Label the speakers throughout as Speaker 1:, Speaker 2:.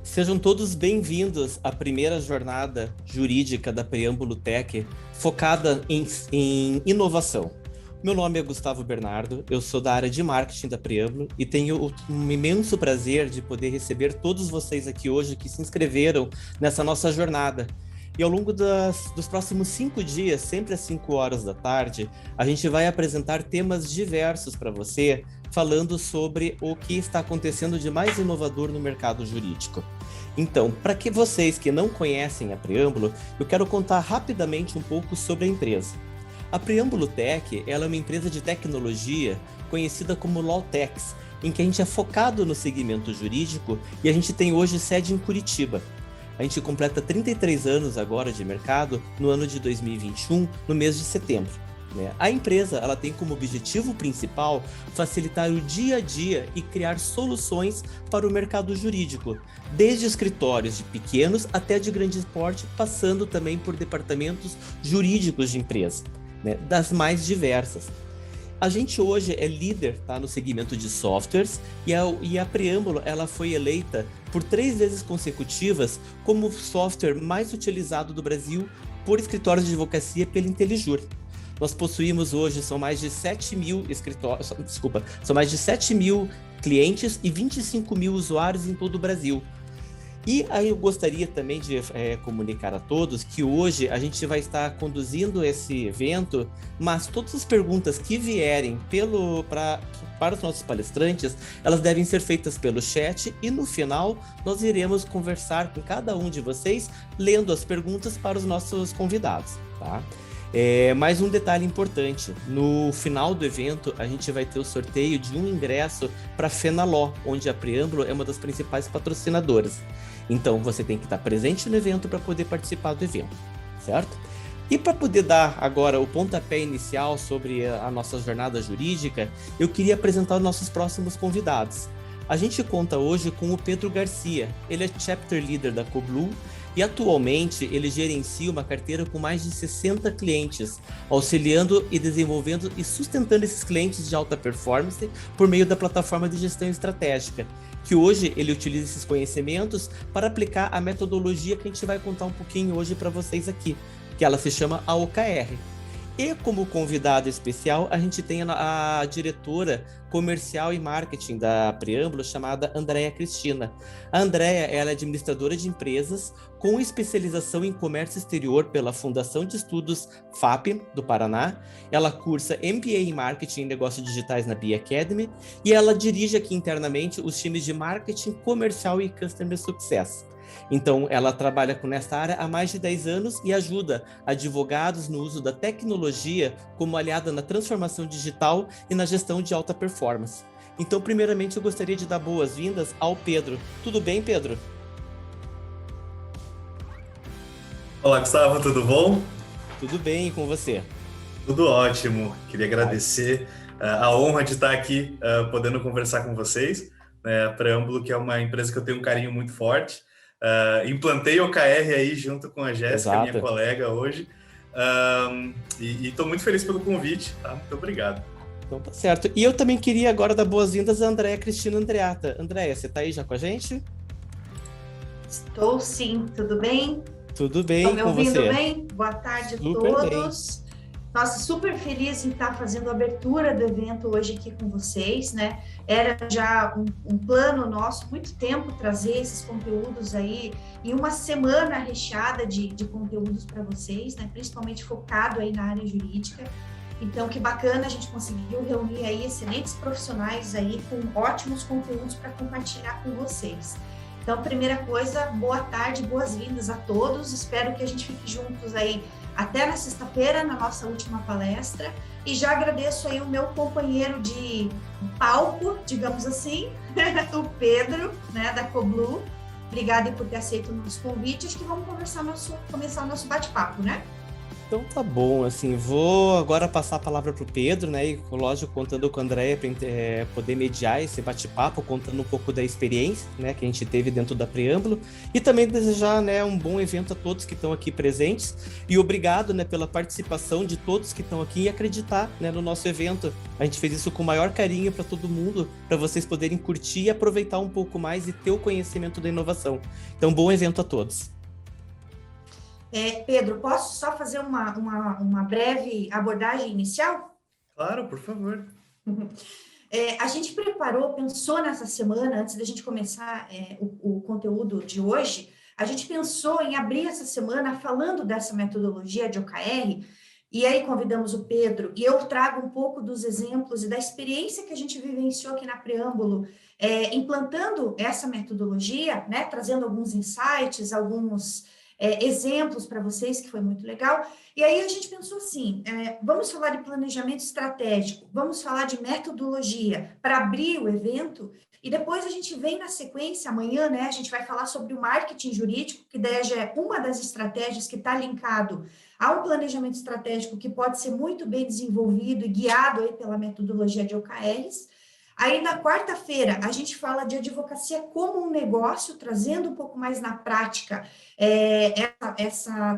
Speaker 1: Sejam todos bem-vindos à primeira jornada jurídica da Preâmbulo Tech, focada em inovação. Meu nome é Gustavo Bernardo, eu sou da área de marketing da Preâmbulo e tenho um imenso prazer de poder receber todos vocês aqui hoje que se inscreveram nessa nossa jornada. E ao longo dos próximos 5 dias, sempre às 5 horas da tarde, a gente vai apresentar temas diversos para você, falando sobre o que está acontecendo de mais inovador no mercado jurídico. Então, para que vocês que não conhecem a Preâmbulo, eu quero contar rapidamente um pouco sobre a empresa. A Preâmbulo Tech, ela é uma empresa de tecnologia conhecida como Lawtex, em que a gente é focado no segmento jurídico e a gente tem hoje sede em Curitiba. A gente completa 33 anos agora de mercado no ano de 2021, no mês de setembro. A empresa ela tem como objetivo principal facilitar o dia a dia e criar soluções para o mercado jurídico, desde escritórios de pequenos até de grande porte, passando também por departamentos jurídicos de empresa, das mais diversas. A gente hoje é líder no segmento de softwares e a Preâmbulo ela foi eleita por 3 vezes consecutivas como o software mais utilizado do Brasil por escritórios de advocacia pela Intelijur. Nós possuímos hoje, são mais de 7 mil escritórios, são mais de 7 mil clientes e 25 mil usuários em todo o Brasil. E aí eu gostaria também de comunicar a todos que hoje a gente vai estar conduzindo esse evento, mas todas as perguntas que vierem para os nossos palestrantes, elas devem ser feitas pelo chat e no final nós iremos conversar com cada um de vocês, lendo as perguntas para os nossos convidados, tá? Mais um detalhe importante, no final do evento a gente vai ter o sorteio de um ingresso para a Fenaló, onde a Preâmbulo é uma das principais patrocinadoras. Então você tem que estar presente no evento para poder participar do evento, certo? E para poder dar agora o pontapé inicial sobre a nossa jornada jurídica, eu queria apresentar os nossos próximos convidados. A gente conta hoje com o Pedro Garcia, ele é Chapter Leader da Coblu e atualmente ele gerencia uma carteira com mais de 60 clientes, auxiliando e desenvolvendo e sustentando esses clientes de alta performance por meio da plataforma de gestão estratégica, que hoje ele utiliza esses conhecimentos para aplicar a metodologia que a gente vai contar um pouquinho hoje para vocês aqui, que ela se chama a OKR. E como convidada especial, a gente tem a diretora comercial e marketing da Preâmbulo, chamada Andréa Cristina. A Andréa ela é administradora de empresas com especialização em comércio exterior pela Fundação de Estudos FAP, do Paraná. Ela cursa MBA em Marketing e Negócios Digitais na Bee Academy e ela dirige aqui internamente os times de marketing comercial e Customer Success. Então, ela trabalha nessa área há mais de 10 anos e ajuda advogados no uso da tecnologia como aliada na transformação digital e na gestão de alta performance. Então, primeiramente, eu gostaria de dar boas-vindas ao Pedro. Tudo bem, Pedro?
Speaker 2: Olá, Gustavo, tudo bom?
Speaker 1: Tudo bem, e com você?
Speaker 2: Tudo ótimo. Queria agradecer a honra de estar aqui podendo conversar com vocês. A Preâmbulo, que é uma empresa que eu tenho um carinho muito forte. Implantei o OKR aí junto com a Jéssica, minha colega hoje, e estou muito feliz pelo convite, tá? Muito obrigado.
Speaker 1: Então tá certo. E eu também queria agora dar boas-vindas a Andréa Cristina Andreata. Andréa, você está aí já com a gente?
Speaker 3: Estou sim, tudo bem?
Speaker 1: Tudo bem com você?
Speaker 3: Estão me ouvindo bem? Boa tarde a todos.
Speaker 1: Bem.
Speaker 3: Nossa, super feliz em estar fazendo a abertura do evento hoje aqui com vocês, né? Era já um plano nosso, muito tempo, trazer esses conteúdos aí em uma semana recheada de conteúdos para vocês, né? Principalmente focado aí na área jurídica. Então, que bacana, a gente conseguiu reunir aí excelentes profissionais aí com ótimos conteúdos para compartilhar com vocês. Então, primeira coisa, boa tarde, boas-vindas a todos. Espero que a gente fique juntos aí até na sexta-feira, na nossa última palestra. E já agradeço aí o meu companheiro de palco, digamos assim, o Pedro, né, da Coblu. Obrigada por ter aceito o nosso convite. Acho que vamos começar o nosso bate-papo, né?
Speaker 1: Então tá bom, assim, vou agora passar a palavra para o Pedro, né, e lógico, contando com a Andréia para poder mediar esse bate-papo, contando um pouco da experiência, né, que a gente teve dentro da Preâmbulo, e também desejar, né, um bom evento a todos que estão aqui presentes, e obrigado, né, pela participação de todos que estão aqui e acreditar, né, no nosso evento. A gente fez isso com o maior carinho para todo mundo, para vocês poderem curtir e aproveitar um pouco mais e ter o conhecimento da inovação. Então, bom evento a todos.
Speaker 3: Pedro, posso só fazer uma breve abordagem inicial?
Speaker 2: Claro, por favor.
Speaker 3: A gente pensou nessa semana, antes da gente começar o conteúdo de hoje, a gente pensou em abrir essa semana falando dessa metodologia de OKR, e aí convidamos o Pedro, e eu trago um pouco dos exemplos e da experiência que a gente vivenciou aqui na Preâmbulo, implantando essa metodologia, né, trazendo alguns insights, alguns exemplos para vocês, que foi muito legal. E aí a gente pensou assim, vamos falar de planejamento estratégico, vamos falar de metodologia para abrir o evento, e depois a gente vem na sequência, amanhã, né, a gente vai falar sobre o marketing jurídico, que daí já é uma das estratégias que está linkado a um planejamento estratégico que pode ser muito bem desenvolvido e guiado aí pela metodologia de OKRs. Aí, na quarta-feira, a gente fala de advocacia como um negócio, trazendo um pouco mais na prática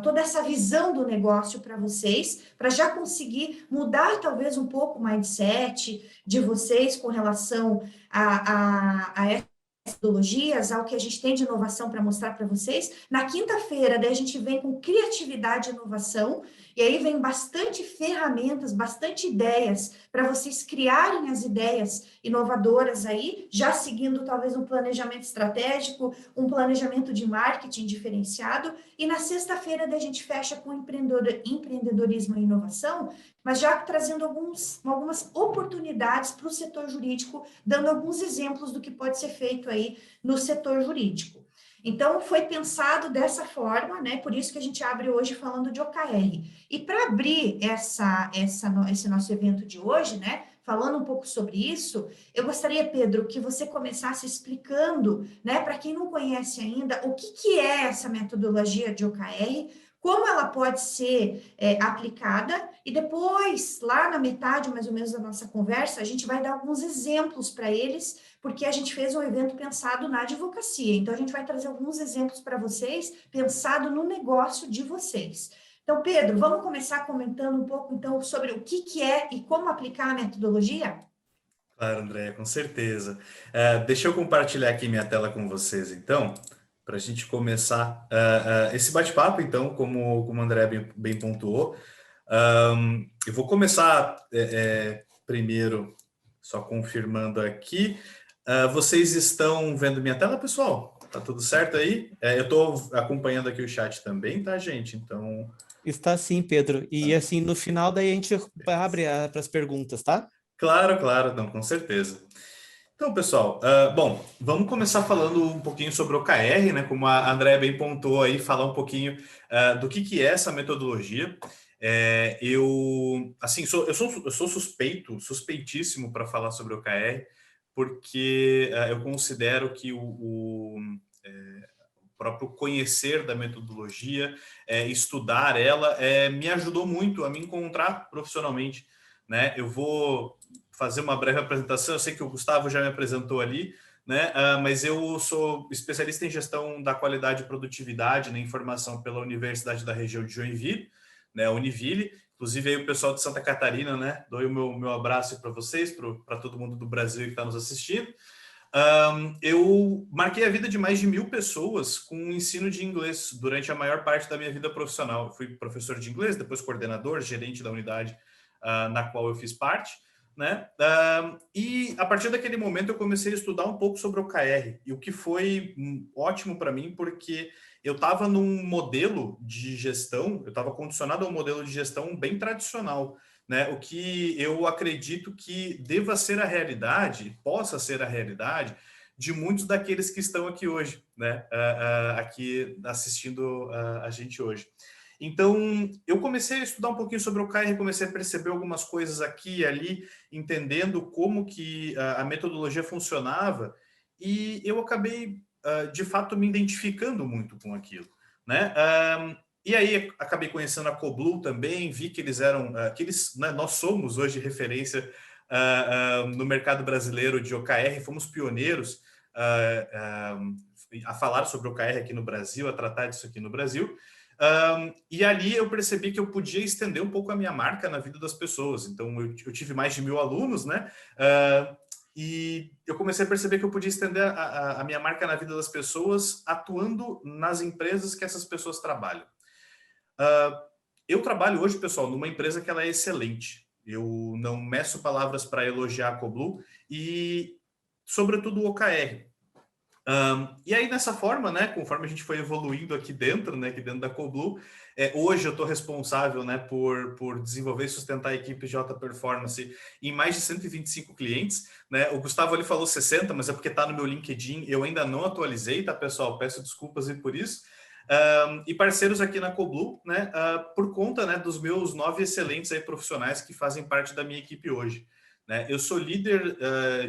Speaker 3: toda essa visão do negócio para vocês, para já conseguir mudar talvez um pouco o mindset de vocês com relação a metodologias, ao que a gente tem de inovação para mostrar para vocês. Na quinta-feira, daí a gente vem com criatividade e inovação, e aí vem bastante ferramentas, bastante ideias para vocês criarem as ideias inovadoras aí, já seguindo talvez um planejamento estratégico, um planejamento de marketing diferenciado, e na sexta-feira daí a gente fecha com empreendedorismo e inovação, mas já trazendo algumas oportunidades para o setor jurídico, dando alguns exemplos do que pode ser feito aí no setor jurídico. Então, foi pensado dessa forma, né? Por isso que a gente abre hoje falando de OKR. E para abrir esse nosso evento de hoje, né? Falando um pouco sobre isso, eu gostaria, Pedro, que você começasse explicando, né? Para quem não conhece ainda, o que é essa metodologia de OKR, como ela pode ser aplicada, e depois, lá na metade, mais ou menos, da nossa conversa, a gente vai dar alguns exemplos para eles, porque a gente fez um evento pensado na advocacia. Então, a gente vai trazer alguns exemplos para vocês, pensado no negócio de vocês. Então, Pedro, vamos começar comentando um pouco, então, sobre o que é e como aplicar a metodologia?
Speaker 2: Claro, André, com certeza. Deixa eu compartilhar aqui minha tela com vocês, então, para a gente começar esse bate-papo, então, como o André bem pontuou. Eu vou começar primeiro, só confirmando aqui. Vocês estão vendo minha tela, pessoal? Tá tudo certo aí? Eu estou acompanhando aqui o chat também, tá, gente? Então...
Speaker 1: Está sim, Pedro. E assim, no final daí a gente abre para as perguntas, tá?
Speaker 2: Claro, não, com certeza. Então, pessoal, bom, vamos começar falando um pouquinho sobre o OKR, né? Como a Andréa bem pontuou aí, falar um pouquinho do que é essa metodologia. Eu sou suspeitíssimo para falar sobre o OKR, porque eu considero que o próprio conhecer da metodologia, estudar ela, me ajudou muito a me encontrar profissionalmente, né? Eu vou fazer uma breve apresentação, eu sei que o Gustavo já me apresentou ali, né? Mas eu sou especialista em gestão da qualidade e produtividade na informação pela Universidade da Região de Joinville, né? Univille. Inclusive aí o pessoal de Santa Catarina, né? Dou o meu abraço para vocês, para todo mundo do Brasil que está nos assistindo. Eu marquei a vida de mais de 1.000 pessoas com o ensino de inglês durante a maior parte da minha vida profissional. Eu fui professor de inglês, depois coordenador, gerente da unidade na qual eu fiz parte, né? E a partir daquele momento eu comecei a estudar um pouco sobre o OKR, e o que foi ótimo para mim, porque eu estava num modelo de gestão, eu estava condicionado a um modelo de gestão bem tradicional, né? O que eu acredito que deva ser a realidade, possa ser a realidade de muitos daqueles que estão aqui hoje, né? Aqui assistindo a gente hoje. Então, eu comecei a estudar um pouquinho sobre o OKR, comecei a perceber algumas coisas aqui e ali, entendendo como que a metodologia funcionava, e eu acabei, de fato, me identificando muito com aquilo, né? E aí acabei conhecendo a Coblu também, vi que eles eram, né, nós somos hoje referência no mercado brasileiro de OKR, fomos pioneiros a falar sobre OKR aqui no Brasil, a tratar disso aqui no Brasil. E ali eu percebi que eu podia estender um pouco a minha marca na vida das pessoas. Então, eu tive mais de 1.000 alunos, né? E eu comecei a perceber que eu podia estender a minha marca na vida das pessoas atuando nas empresas que essas pessoas trabalham. Eu trabalho hoje, pessoal, numa empresa que ela é excelente. Eu não meço palavras para elogiar a Coblu e, sobretudo, o OKR. E aí, dessa forma, né, conforme a gente foi evoluindo aqui dentro, né, aqui dentro da Coblu, hoje eu estou responsável, né, por desenvolver e sustentar a equipe de alta performance em mais de 125 clientes. Né? O Gustavo ali falou 60, mas é porque está no meu LinkedIn, eu ainda não atualizei, tá, pessoal? Peço desculpas aí por isso. E parceiros aqui na Coblu, né, por conta, né, dos meus 9 excelentes aí profissionais que fazem parte da minha equipe hoje. Né? Eu sou líder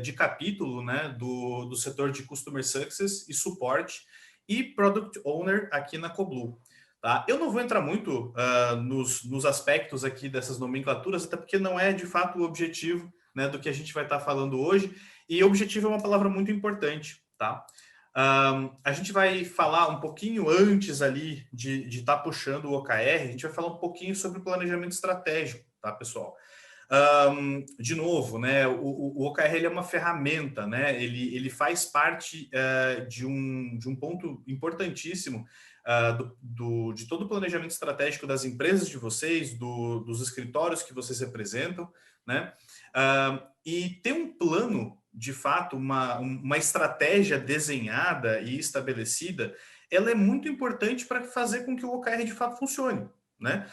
Speaker 2: de capítulo, né, do setor de Customer Success e suporte e Product Owner aqui na Coblu. Tá? Eu não vou entrar muito nos aspectos aqui dessas nomenclaturas, até porque não é de fato o objetivo, né, do que a gente vai estar falando hoje, e objetivo é uma palavra muito importante. Tá? A gente vai falar um pouquinho antes ali de estar puxando o OKR, a gente vai falar um pouquinho sobre o planejamento estratégico, tá, pessoal? De novo, né, o OKR ele é uma ferramenta, né, ele faz parte de um ponto importantíssimo de todo o planejamento estratégico das empresas de vocês, dos escritórios que vocês representam, né, e ter um plano, de fato, uma estratégia desenhada e estabelecida, ela é muito importante para fazer com que o OKR de fato funcione. Né?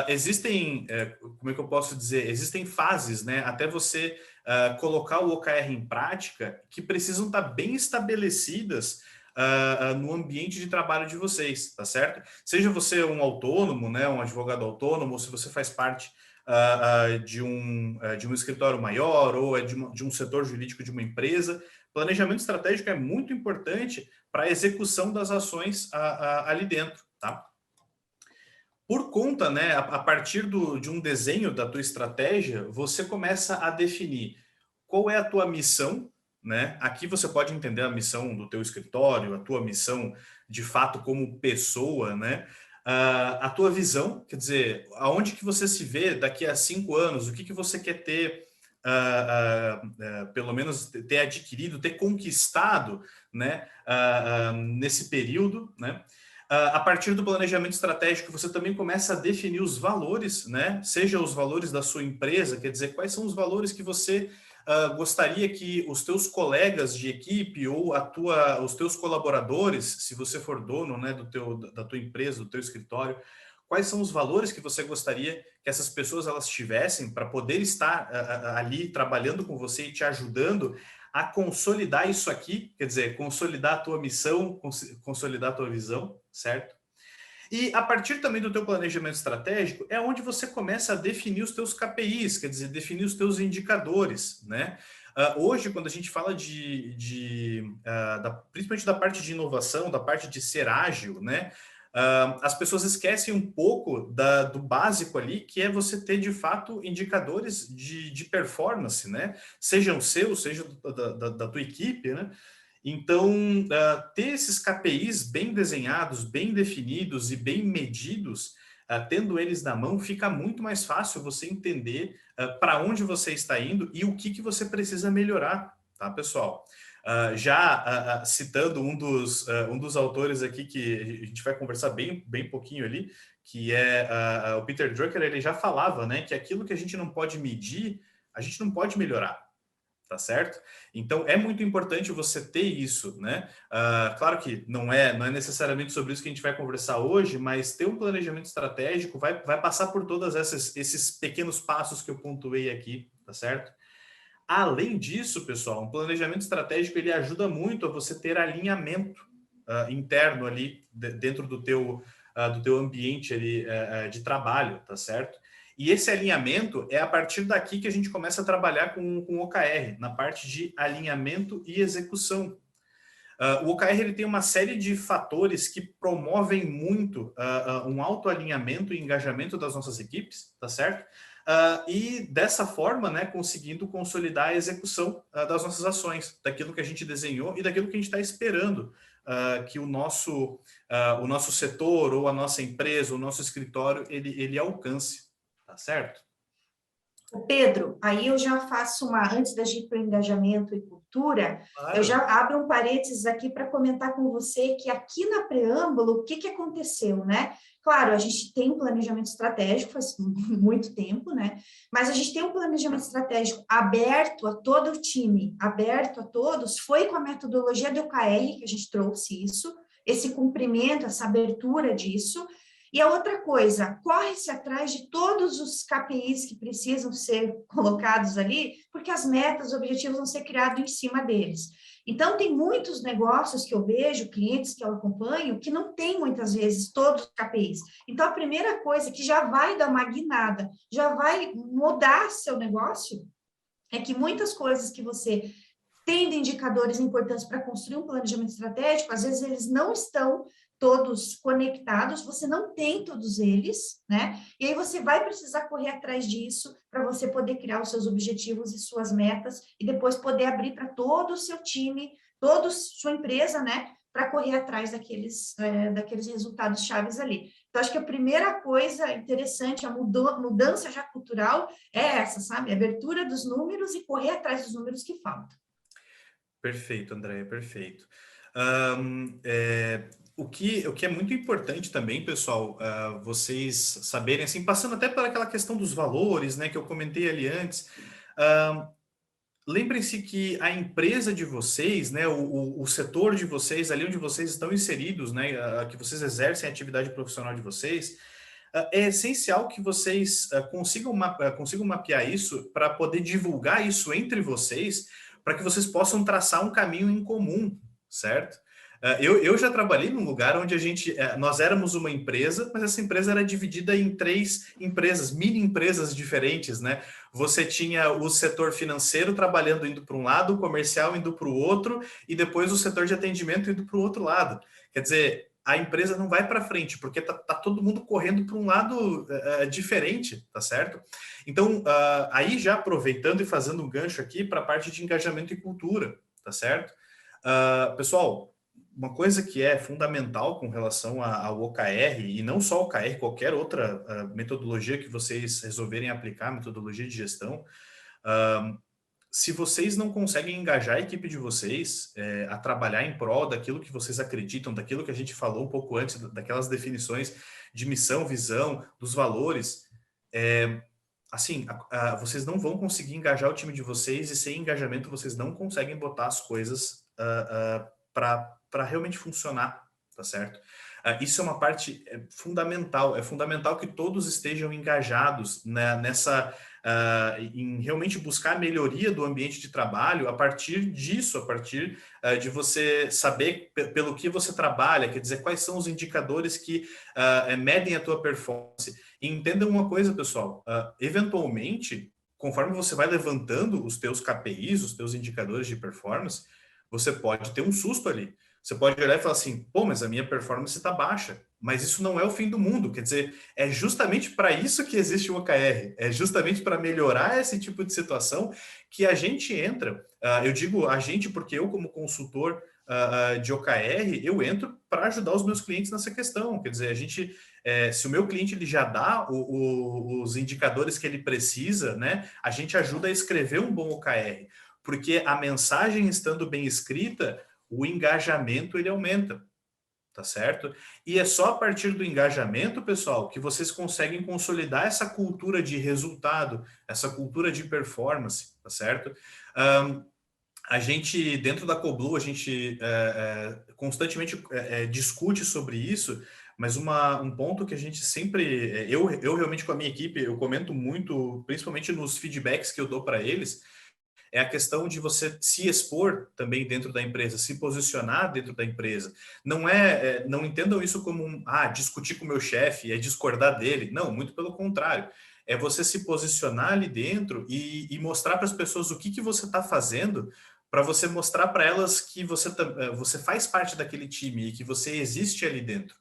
Speaker 2: Existem, como é que eu posso dizer, existem fases, né, até você colocar o OKR em prática que precisam estar bem estabelecidas no ambiente de trabalho de vocês, tá certo? Seja você um autônomo, né, um advogado autônomo, ou se você faz parte de um escritório maior ou de um setor jurídico de uma empresa, planejamento estratégico é muito importante para a execução das ações ali dentro, tá? Por conta, né, a partir de um desenho da tua estratégia, você começa a definir qual é a tua missão, né? Aqui você pode entender a missão do teu escritório, a tua missão de fato como pessoa, né? A tua visão, quer dizer, aonde que você se vê daqui a 5 anos, o que você quer ter, pelo menos ter adquirido, ter conquistado, né? Nesse período, né? A partir do planejamento estratégico, você também começa a definir os valores, né? Seja os valores da sua empresa, quer dizer, quais são os valores que você gostaria que os teus colegas de equipe ou os teus colaboradores, se você for dono, né, da tua empresa, do teu escritório, quais são os valores que você gostaria que essas pessoas elas tivessem para poder estar ali trabalhando com você e te ajudando a consolidar isso aqui, quer dizer, consolidar a tua missão, consolidar a tua visão, certo? E a partir também do teu planejamento estratégico é onde você começa a definir os teus KPIs, quer dizer, definir os teus indicadores, né? Hoje, quando a gente fala principalmente da parte de inovação, da parte de ser ágil, né? As pessoas esquecem um pouco do básico ali, que é você ter, de fato, indicadores de performance, né? Sejam seus, seja da tua equipe, né? Então, ter esses KPIs bem desenhados, bem definidos e bem medidos, tendo eles na mão, fica muito mais fácil você entender para onde você está indo e o que você precisa melhorar, tá, pessoal? Citando um dos autores aqui que a gente vai conversar bem pouquinho ali, que é o Peter Drucker, ele já falava, né, que aquilo que a gente não pode medir, a gente não pode melhorar. Tá certo? Então, é muito importante você ter isso, né? Claro que não é necessariamente sobre isso que a gente vai conversar hoje, mas ter um planejamento estratégico vai passar por todos esses pequenos passos que eu pontuei aqui, tá certo? Além disso, pessoal, um planejamento estratégico ele ajuda muito a você ter alinhamento interno ali dentro do teu ambiente ali, de trabalho, tá certo? E esse alinhamento é a partir daqui que a gente começa a trabalhar com o OKR, na parte de alinhamento e execução. O OKR ele tem uma série de fatores que promovem muito um autoalinhamento e engajamento das nossas equipes, tá certo? E dessa forma, né, conseguindo consolidar a execução das nossas ações, daquilo que a gente desenhou e daquilo que a gente está esperando que o nosso setor ou a nossa empresa, o nosso escritório, ele alcance, tá certo?
Speaker 3: Pedro, aí eu já faço antes da gente ir para o engajamento e cultura,
Speaker 2: Claro.
Speaker 3: eu já abro um parênteses aqui para comentar com você que aqui na Preâmbulo, o que aconteceu, né? Claro, a gente tem um planejamento estratégico faz muito tempo, né? Mas a gente tem um planejamento estratégico aberto a todo o time, aberto a todos, foi com a metodologia do OKR que a gente trouxe isso, esse cumprimento, essa abertura disso. E a outra coisa, corre-se atrás de todos os KPIs que precisam ser colocados ali, porque as metas, os objetivos vão ser criados em cima deles. Então, tem muitos negócios que eu vejo, clientes que eu acompanho, que não tem muitas vezes todos os KPIs. Então, a primeira coisa que já vai dar uma guinada, já vai mudar seu negócio, é que muitas coisas que você tem de indicadores importantes para construir um planejamento estratégico, às vezes eles não estão todos conectados, você não tem todos eles, né? E aí você vai precisar correr atrás disso para você poder criar os seus objetivos e suas metas e depois poder abrir para todo o seu time, toda sua empresa, né? Para correr atrás daqueles resultados chaves ali. Então, acho que a primeira coisa interessante, a mudança já cultural é essa, sabe? A abertura dos números e correr atrás dos números que faltam.
Speaker 2: Perfeito, Andréia, perfeito. O que é muito importante também, pessoal, vocês saberem, assim, passando até por aquela questão dos valores, né, que eu comentei ali antes, lembrem-se que a empresa de vocês, né, o setor de vocês, ali onde vocês estão inseridos, né, que vocês exercem a atividade profissional de vocês, é essencial que vocês consigam mapear isso para poder divulgar isso entre vocês, para que vocês possam traçar um caminho em comum, certo? Eu já trabalhei num lugar onde nós éramos uma empresa, mas essa empresa era dividida em 3 empresas, mini empresas diferentes, né? Você tinha o setor financeiro trabalhando, indo para um lado, o comercial indo para o outro, e depois o setor de atendimento indo para o outro lado. Quer dizer, a empresa não vai para frente, porque tá todo mundo correndo para um lado diferente, tá certo? Então, aí já aproveitando e fazendo um gancho aqui para a parte de engajamento e cultura, tá certo? Pessoal, uma coisa que é fundamental com relação ao OKR, e não só o OKR, qualquer outra metodologia que vocês resolverem aplicar, metodologia de gestão, se vocês não conseguem engajar a equipe de vocês a trabalhar em prol daquilo que vocês acreditam, daquilo que a gente falou um pouco antes, daquelas definições de missão, visão, dos valores, assim, vocês não vão conseguir engajar o time de vocês, e sem engajamento vocês não conseguem botar as coisas para realmente funcionar, tá certo? Isso é uma parte fundamental. É fundamental que todos estejam engajados, né, em realmente buscar a melhoria do ambiente de trabalho a partir disso, a partir de você saber pelo que você trabalha, quer dizer, quais são os indicadores que medem a tua performance. E entendam uma coisa, pessoal, eventualmente, conforme você vai levantando os teus KPIs, os teus indicadores de performance, você pode ter um susto ali. Você pode olhar e falar assim, pô, mas a minha performance está baixa. Mas isso não é o fim do mundo. Quer dizer, é justamente para isso que existe o OKR. É justamente para melhorar esse tipo de situação que a gente entra. Eu digo a gente porque eu, como consultor de OKR, eu entro para ajudar os meus clientes nessa questão. Quer dizer, se o meu cliente ele já dá os indicadores que ele precisa, né, a gente ajuda a escrever um bom OKR. Porque a mensagem estando bem escrita, o engajamento ele aumenta, tá certo? E é só a partir do engajamento, pessoal, que vocês conseguem consolidar essa cultura de resultado, essa cultura de performance, tá certo? A gente, dentro da Coblu, a gente constantemente discute sobre isso, mas um ponto que a gente sempre... Eu realmente com a minha equipe, eu comento muito, principalmente nos feedbacks que eu dou para eles, é a questão de você se expor também dentro da empresa, se posicionar dentro da empresa. Não entendam isso como discutir com o meu chefe, é discordar dele. Não, muito pelo contrário. É você se posicionar ali dentro e mostrar para as pessoas o que você está fazendo para você mostrar para elas que você faz parte daquele time e que você existe ali dentro.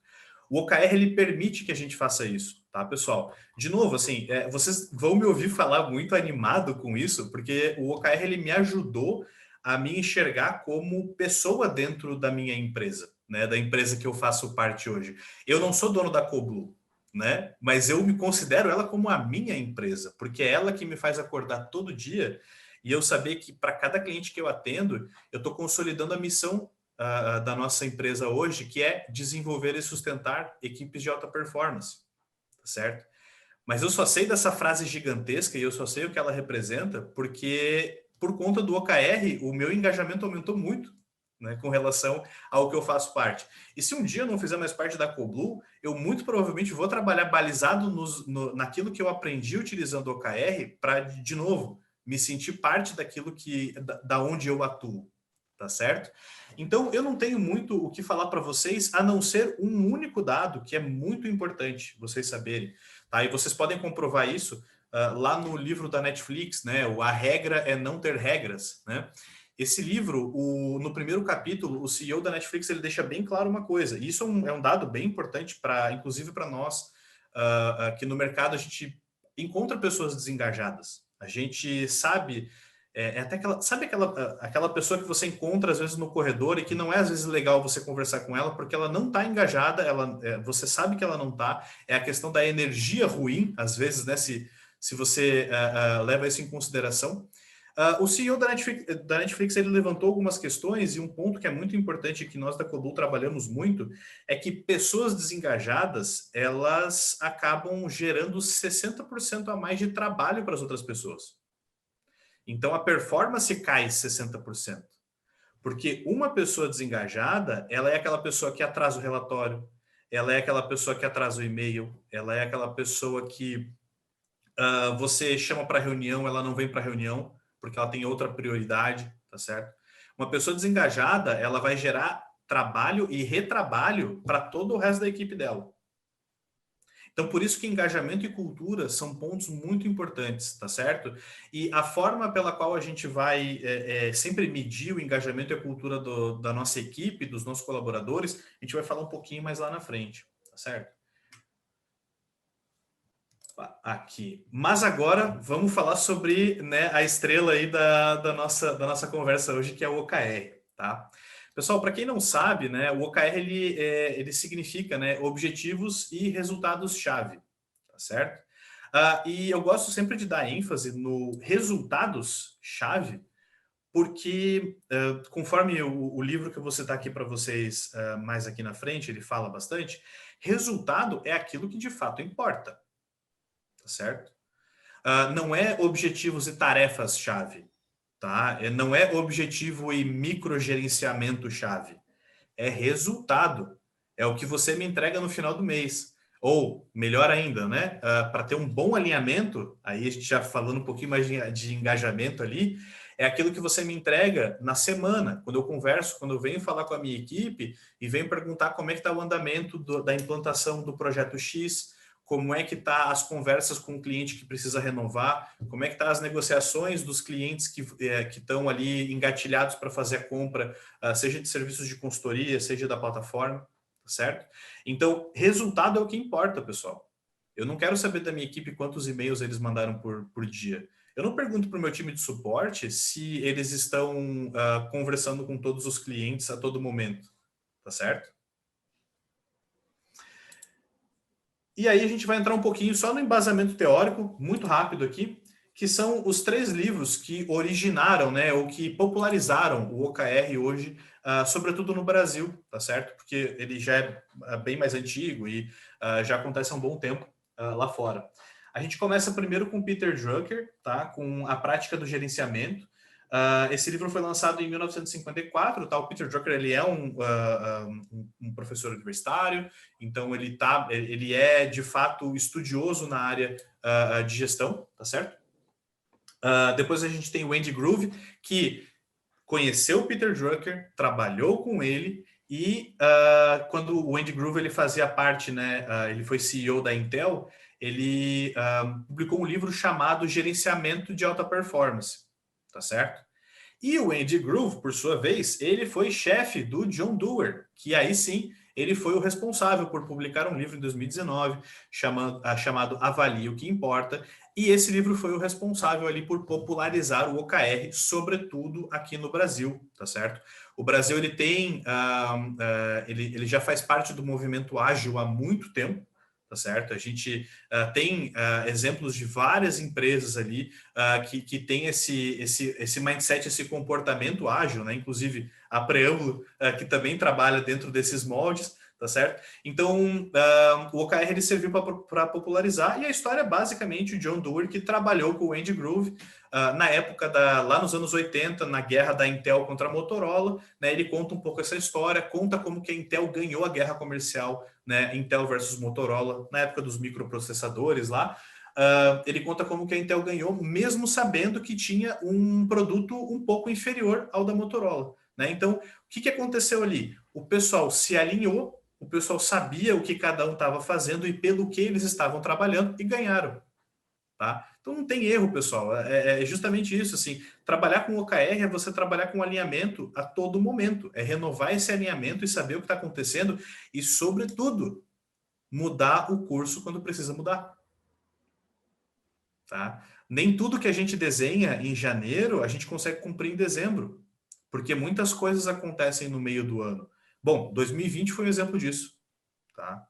Speaker 2: O OKR, ele permite que a gente faça isso, tá, pessoal? De novo, assim, vocês vão me ouvir falar muito animado com isso, porque o OKR, ele me ajudou a me enxergar como pessoa dentro da minha empresa, né, da empresa que eu faço parte hoje. Eu não sou dono da Coblue, né, mas eu me considero ela como a minha empresa, porque é ela que me faz acordar todo dia e eu saber que para cada cliente que eu atendo, eu estou consolidando a missão da nossa empresa hoje, que é desenvolver e sustentar equipes de alta performance, tá certo? Mas eu só sei dessa frase gigantesca e eu só sei o que ela representa porque, por conta do OKR, o meu engajamento aumentou muito, né, com relação ao que eu faço parte. E se um dia eu não fizer mais parte da Coblue, eu muito provavelmente vou trabalhar balizado naquilo que eu aprendi utilizando o OKR para, de novo, me sentir parte daquilo da onde eu atuo, tá certo? Então, eu não tenho muito o que falar para vocês, a não ser um único dado que é muito importante vocês saberem, tá? E vocês podem comprovar isso lá no livro da Netflix, né? A Regra é Não Ter Regras, né? Esse livro, no primeiro capítulo, o CEO da Netflix, ele deixa bem claro uma coisa, e isso é um dado bem importante, inclusive para nós, que no mercado a gente encontra pessoas desengajadas. A gente sabe, sabe aquela pessoa que você encontra às vezes no corredor e que não é às vezes legal você conversar com ela porque ela não está engajada, você sabe que ela não está, é a questão da energia ruim, às vezes, né, se você leva isso em consideração. O CEO da Netflix ele levantou algumas questões e um ponto que é muito importante que nós da Coblue trabalhamos muito é que pessoas desengajadas, elas acabam gerando 60% a mais de trabalho para as outras pessoas. Então, a performance cai 60%. Porque uma pessoa desengajada, ela é aquela pessoa que atrasa o relatório, ela é aquela pessoa que atrasa o e-mail, ela é aquela pessoa que você chama para reunião, ela não vem para reunião, porque ela tem outra prioridade, tá certo? Uma pessoa desengajada, ela vai gerar trabalho e retrabalho para todo o resto da equipe dela. Então, por isso que engajamento e cultura são pontos muito importantes, tá certo? E a forma pela qual a gente vai sempre medir o engajamento e a cultura da nossa equipe, dos nossos colaboradores, a gente vai falar um pouquinho mais lá na frente, tá certo? Aqui. Mas agora vamos falar sobre, né, a estrela aí da nossa conversa hoje, que é o OKR, tá? Pessoal, para quem não sabe, né, o OKR ele significa, né, objetivos e resultados-chave, tá certo? E eu gosto sempre de dar ênfase no resultados-chave, porque conforme o livro que eu vou citar aqui para vocês mais aqui na frente, ele fala bastante, resultado é aquilo que de fato importa, tá certo? Não é objetivos e tarefas-chave, tá? Não é objetivo e microgerenciamento-chave. É resultado. É o que você me entrega no final do mês. Ou, melhor ainda, né? Para ter um bom alinhamento, aí a gente já falando um pouquinho mais de engajamento ali, é aquilo que você me entrega na semana, quando eu converso, quando eu venho falar com a minha equipe e venho perguntar como é que está o andamento da implantação do projeto X, como é que está as conversas com o cliente que precisa renovar, como é que está as negociações dos clientes que estão ali engatilhados para fazer a compra, seja de serviços de consultoria, seja da plataforma, tá certo? Então, resultado é o que importa, pessoal. Eu não quero saber da minha equipe quantos e-mails eles mandaram por dia. Eu não pergunto para o meu time de suporte se eles estão conversando com todos os clientes a todo momento, tá certo? E aí a gente vai entrar um pouquinho só no embasamento teórico, muito rápido aqui, que são os 3 livros que originaram, né, ou que popularizaram o OKR hoje, sobretudo no Brasil, tá certo? Porque ele já é bem mais antigo e já acontece há um bom tempo lá fora. A gente começa primeiro com Peter Drucker, tá? Com A Prática do Gerenciamento. Esse livro foi lançado em 1954, tá? O Peter Drucker ele é um professor universitário, então ele é de fato estudioso na área de gestão, tá certo? Depois a gente tem o Andy Grove, que conheceu o Peter Drucker, trabalhou com ele e quando o Andy Grove ele fazia parte, né? Ele foi CEO da Intel, ele publicou um livro chamado Gerenciamento de Alta Performance. Tá certo? E o Andy Grove, por sua vez, ele foi chefe do John Doerr, que aí sim ele foi o responsável por publicar um livro em 2019 chamado Avalie o que Importa, e esse livro foi o responsável ali por popularizar o OKR, sobretudo aqui no Brasil, tá certo? O Brasil ele tem, ele já faz parte do movimento ágil há muito tempo, tá certo? A gente tem exemplos de várias empresas ali que tem esse mindset, esse comportamento ágil, né? Inclusive a Preâmbulo, que também trabalha dentro desses moldes, tá certo? Então, o OKR ele serviu para popularizar, e a história é basicamente o John Doerr, que trabalhou com o Andy Grove na época, lá nos anos 80, na guerra da Intel contra a Motorola, né? Ele conta um pouco essa história, conta como que a Intel ganhou a guerra comercial, né? Intel versus Motorola, na época dos microprocessadores lá. Ele conta como que a Intel ganhou, mesmo sabendo que tinha um produto um pouco inferior ao da Motorola, né? Então, o que aconteceu ali? O pessoal se alinhou, o pessoal sabia o que cada um estava fazendo e pelo que eles estavam trabalhando, e ganharam. Tá? Então não tem erro, pessoal. É justamente isso. Assim, trabalhar com OKR é você trabalhar com alinhamento a todo momento. É renovar esse alinhamento e saber o que está acontecendo e, sobretudo, mudar o curso quando precisa mudar. Tá? Nem tudo que a gente desenha em janeiro a gente consegue cumprir em dezembro, porque muitas coisas acontecem no meio do ano. Bom, 2020 foi um exemplo disso. Tá?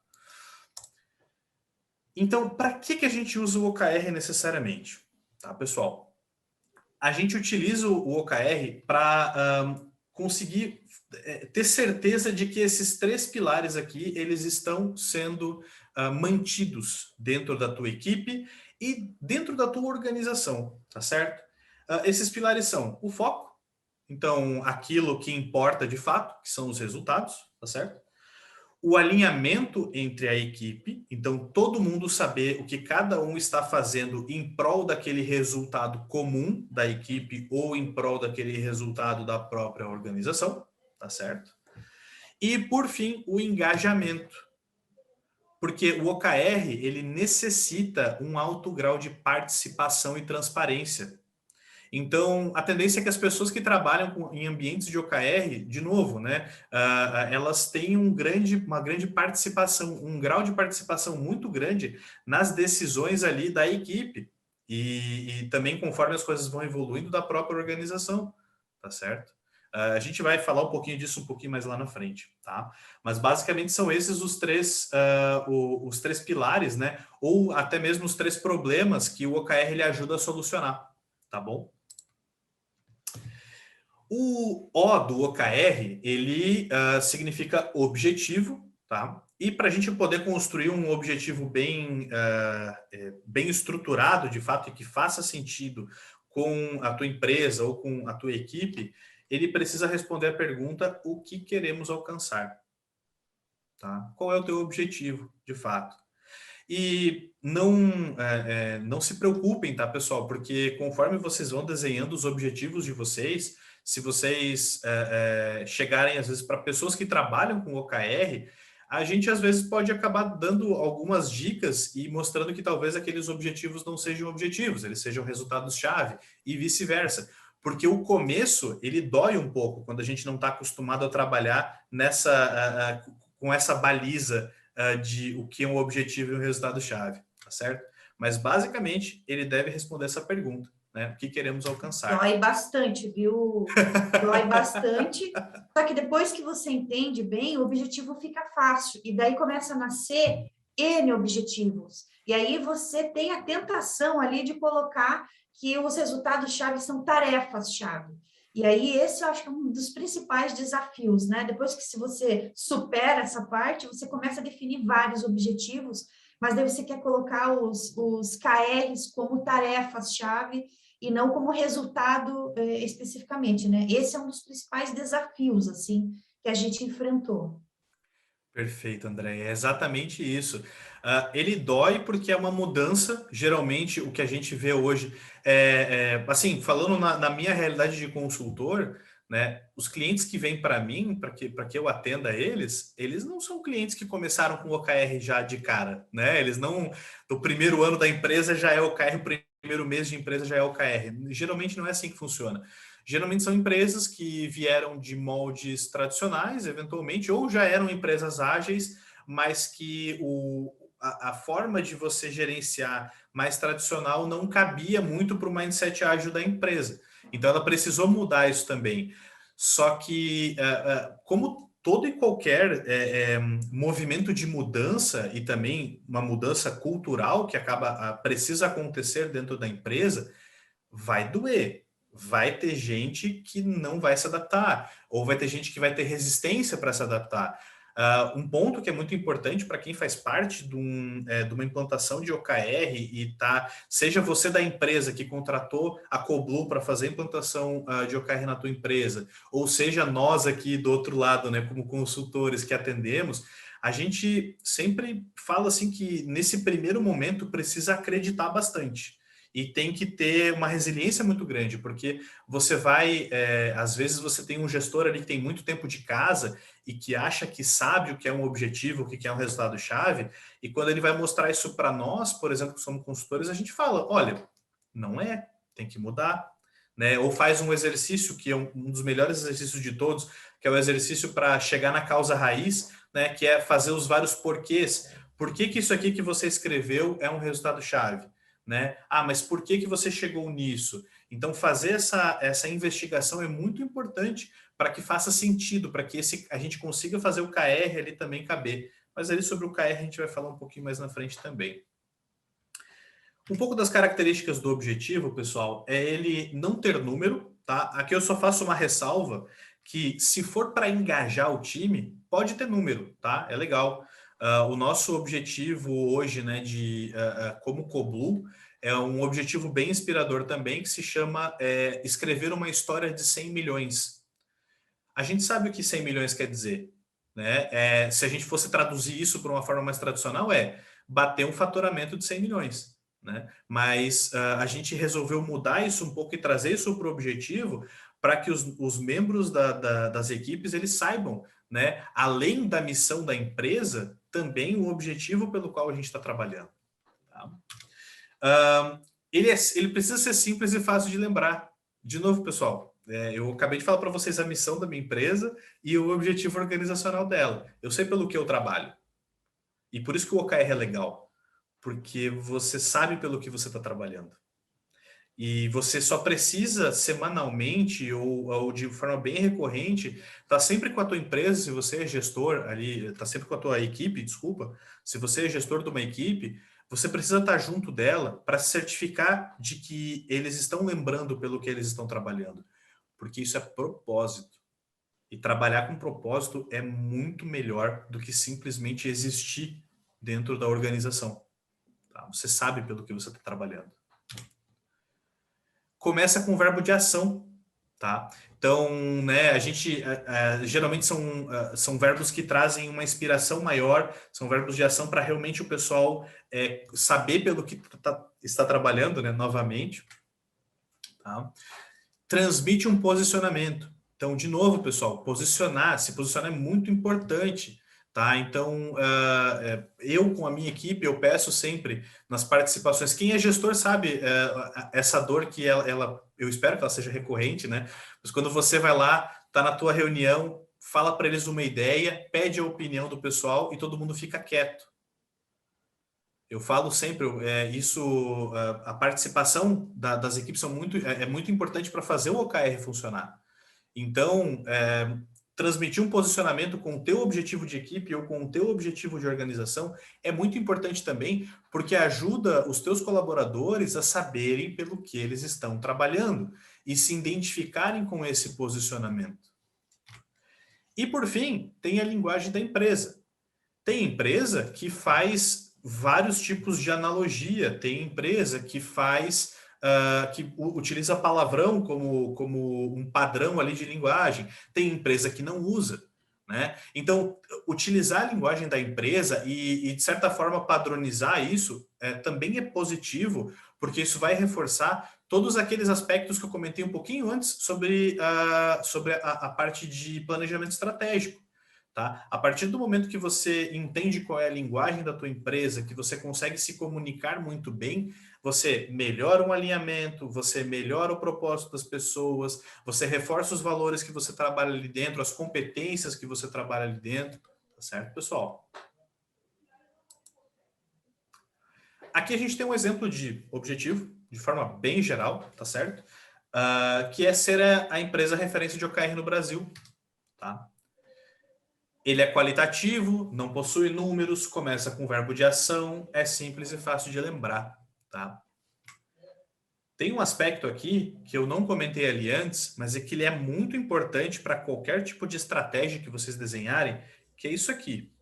Speaker 2: Então, para que a gente usa o OKR necessariamente? Tá, pessoal? A gente utiliza o OKR para conseguir ter certeza de que esses 3 pilares aqui, eles estão sendo mantidos dentro da tua equipe e dentro da tua organização, tá certo? Esses pilares são o foco, então aquilo que importa de fato, que são os resultados, tá certo? O alinhamento entre a equipe, então todo mundo saber o que cada um está fazendo em prol daquele resultado comum da equipe ou em prol daquele resultado da própria organização, tá certo? E, por fim, o engajamento, porque o OKR, ele necessita um alto grau de participação e transparência. Então, a tendência é que as pessoas que trabalham em ambientes de OKR, de novo, né, elas têm uma grande participação, um grau de participação muito grande nas decisões ali da equipe e também conforme as coisas vão evoluindo da própria organização, tá certo? A gente vai falar um pouquinho disso um pouquinho mais lá na frente, tá? Mas basicamente são esses os 3 pilares, né? Ou até mesmo os 3 problemas que o OKR ele ajuda a solucionar, tá bom? O O do OKR, ele significa objetivo, tá? E para a gente poder construir um objetivo bem estruturado, de fato, e que faça sentido com a tua empresa ou com a tua equipe, ele precisa responder a pergunta: o que queremos alcançar? Tá? Qual é o teu objetivo, de fato? E não se preocupem, tá, pessoal? Porque conforme vocês vão desenhando os objetivos de vocês, se vocês chegarem, às vezes, para pessoas que trabalham com OKR, a gente, às vezes, pode acabar dando algumas dicas e mostrando que talvez aqueles objetivos não sejam objetivos, eles sejam resultados-chave e vice-versa. Porque o começo, ele dói um pouco quando a gente não está acostumado a trabalhar com essa baliza de o que é um objetivo e um resultado-chave, tá certo? Mas, basicamente, ele deve responder essa pergunta, né? O que queremos alcançar?
Speaker 3: Dói bastante, viu? Dói bastante. Só que depois que você entende bem, o objetivo fica fácil. E daí começa a nascer N objetivos. E aí você tem a tentação ali de colocar que os resultados-chave são tarefas-chave. E aí esse eu acho que é um dos principais desafios, né? Depois que se você supera essa parte, você começa a definir vários objetivos, mas daí você quer colocar os KRs como tarefas-chave e não como resultado especificamente, né? Esse é um dos principais desafios, assim, que a gente enfrentou.
Speaker 2: Perfeito, André. É exatamente isso. Ele dói porque é uma mudança. Geralmente, o que a gente vê hoje assim, falando na minha realidade de consultor, né? Os clientes que vêm para mim, para que eu atenda eles não são clientes que começaram com OKR já de cara, né? Eles não, o primeiro ano da empresa já é OKR, o primeiro mês de empresa já é OKR. Geralmente não é assim que funciona. Geralmente são empresas que vieram de moldes tradicionais, eventualmente, ou já eram empresas ágeis, mas que a forma de você gerenciar mais tradicional não cabia muito para o mindset ágil da empresa. Então, ela precisou mudar isso também. Só que, como todo e qualquer movimento de mudança e também uma mudança cultural que precisa acontecer dentro da empresa, vai doer. Vai ter gente que não vai se adaptar, ou vai ter gente que vai ter resistência para se adaptar. Um ponto que é muito importante para quem faz parte de uma implantação de OKR e seja você da empresa que contratou a Coblu para fazer a implantação de OKR na tua empresa, ou seja nós aqui do outro lado, né, como consultores que atendemos, a gente sempre fala assim que nesse primeiro momento precisa acreditar bastante. E tem que ter uma resiliência muito grande, porque você às vezes você tem um gestor ali que tem muito tempo de casa e que acha que sabe o que é um objetivo, o que é um resultado-chave, e quando ele vai mostrar isso para nós, por exemplo, que somos consultores, a gente fala, olha, não é, tem que mudar, né? Ou faz um exercício, que é um dos melhores exercícios de todos, que é o exercício para chegar na causa raiz, né? Que é fazer os vários porquês. Por que isso aqui que você escreveu é um resultado-chave? Né? Mas por que você chegou nisso? Então, fazer essa investigação é muito importante para que faça sentido, para que a gente consiga fazer o KR ali também caber. Mas ali sobre o KR a gente vai falar um pouquinho mais na frente também. Um pouco das características do objetivo, pessoal, é ele não ter número, tá? Aqui eu só faço uma ressalva que se for para engajar o time, pode ter número, tá? É legal. O nosso objetivo hoje, né, como Coblu, é um objetivo bem inspirador também, que se chama escrever uma história de 100 milhões. A gente sabe o que 100 milhões quer dizer, né? Se a gente fosse traduzir isso para uma forma mais tradicional, bater um faturamento de 100 milhões. Né? Mas a gente resolveu mudar isso um pouco e trazer isso para o objetivo para que os membros das equipes eles saibam, né, além da missão da empresa, também o objetivo pelo qual a gente está trabalhando. Tá? Ele precisa ser simples e fácil de lembrar. De novo, pessoal, eu acabei de falar para vocês a missão da minha empresa e o objetivo organizacional dela. Eu sei pelo que eu trabalho. E por isso que o OKR é legal. Porque você sabe pelo que você está trabalhando. E você só precisa semanalmente ou de forma bem recorrente estar sempre com a tua empresa, se você é gestor ali, está sempre com a tua equipe, desculpa, se você é gestor de uma equipe, você precisa estar junto dela para se certificar de que eles estão lembrando pelo que eles estão trabalhando. Porque isso é propósito. E trabalhar com propósito é muito melhor do que simplesmente existir dentro da organização. Tá? Você sabe pelo que você está trabalhando. Começa com o verbo de ação, tá? Então, né, a gente geralmente são verbos que trazem uma inspiração maior, são verbos de ação para realmente o pessoal saber pelo que está trabalhando, né, novamente. Tá? Transmite um posicionamento. Então, de novo, pessoal, se posicionar é muito importante. Tá? Então, eu com a minha equipe, eu peço sempre nas participações, quem é gestor sabe essa dor que eu espero que ela seja recorrente, né? Mas quando você vai lá, tá na tua reunião, fala para eles uma ideia, pede a opinião do pessoal e todo mundo fica quieto. Eu falo sempre, a participação das equipes é muito importante para fazer o OKR funcionar. Então, transmitir um posicionamento com o teu objetivo de equipe ou com o teu objetivo de organização é muito importante também, porque ajuda os teus colaboradores a saberem pelo que eles estão trabalhando e se identificarem com esse posicionamento. E, por fim, tem a linguagem da empresa. Tem empresa que faz vários tipos de analogia, tem empresa que faz... que utiliza palavrão como um padrão ali de linguagem. Tem empresa que não usa, né? Então, utilizar a linguagem da empresa e de certa forma, padronizar isso também é positivo, porque isso vai reforçar todos aqueles aspectos que eu comentei um pouquinho antes sobre a parte de planejamento estratégico. Tá? A partir do momento que você entende qual é a linguagem da tua empresa, que você consegue se comunicar muito bem, você melhora um alinhamento, você melhora o propósito das pessoas, você reforça os valores que você trabalha ali dentro, as competências que você trabalha ali dentro, tá certo, pessoal? Aqui a gente tem um exemplo de objetivo, de forma bem geral, tá certo? Que é ser a empresa referência de OKR no Brasil, tá? Ele é qualitativo, não possui números, começa com verbo de ação, é simples e fácil de lembrar, tá? Tem um aspecto aqui que eu não comentei ali antes, mas é que ele é muito importante para qualquer tipo de estratégia que vocês desenharem, que é isso aqui.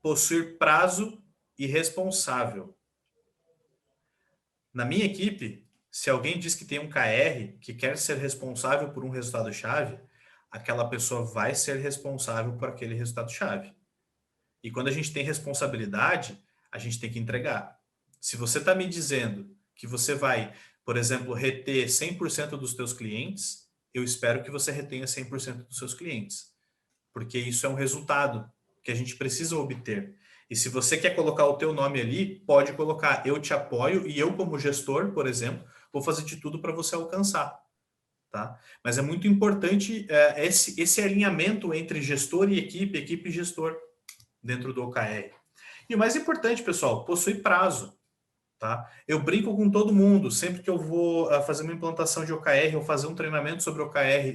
Speaker 2: Possuir prazo e responsável. Na minha equipe, se alguém diz que tem um KR, que quer ser responsável por um resultado-chave, aquela pessoa vai ser responsável por aquele resultado-chave. E quando a gente tem responsabilidade, a gente tem que entregar. Se você está me dizendo que você vai, por exemplo, reter 100% dos teus clientes, eu espero que você retenha 100% dos seus clientes. Porque isso é um resultado que a gente precisa obter. E se você quer colocar o teu nome ali, pode colocar, eu te apoio e eu como gestor, por exemplo, vou fazer de tudo para você alcançar. Tá? Mas é muito importante esse alinhamento entre gestor e equipe e gestor dentro do OKR. E o mais importante, pessoal, possui prazo. Tá? Eu brinco com todo mundo, sempre que eu vou fazer uma implantação de OKR ou fazer um treinamento sobre OKR,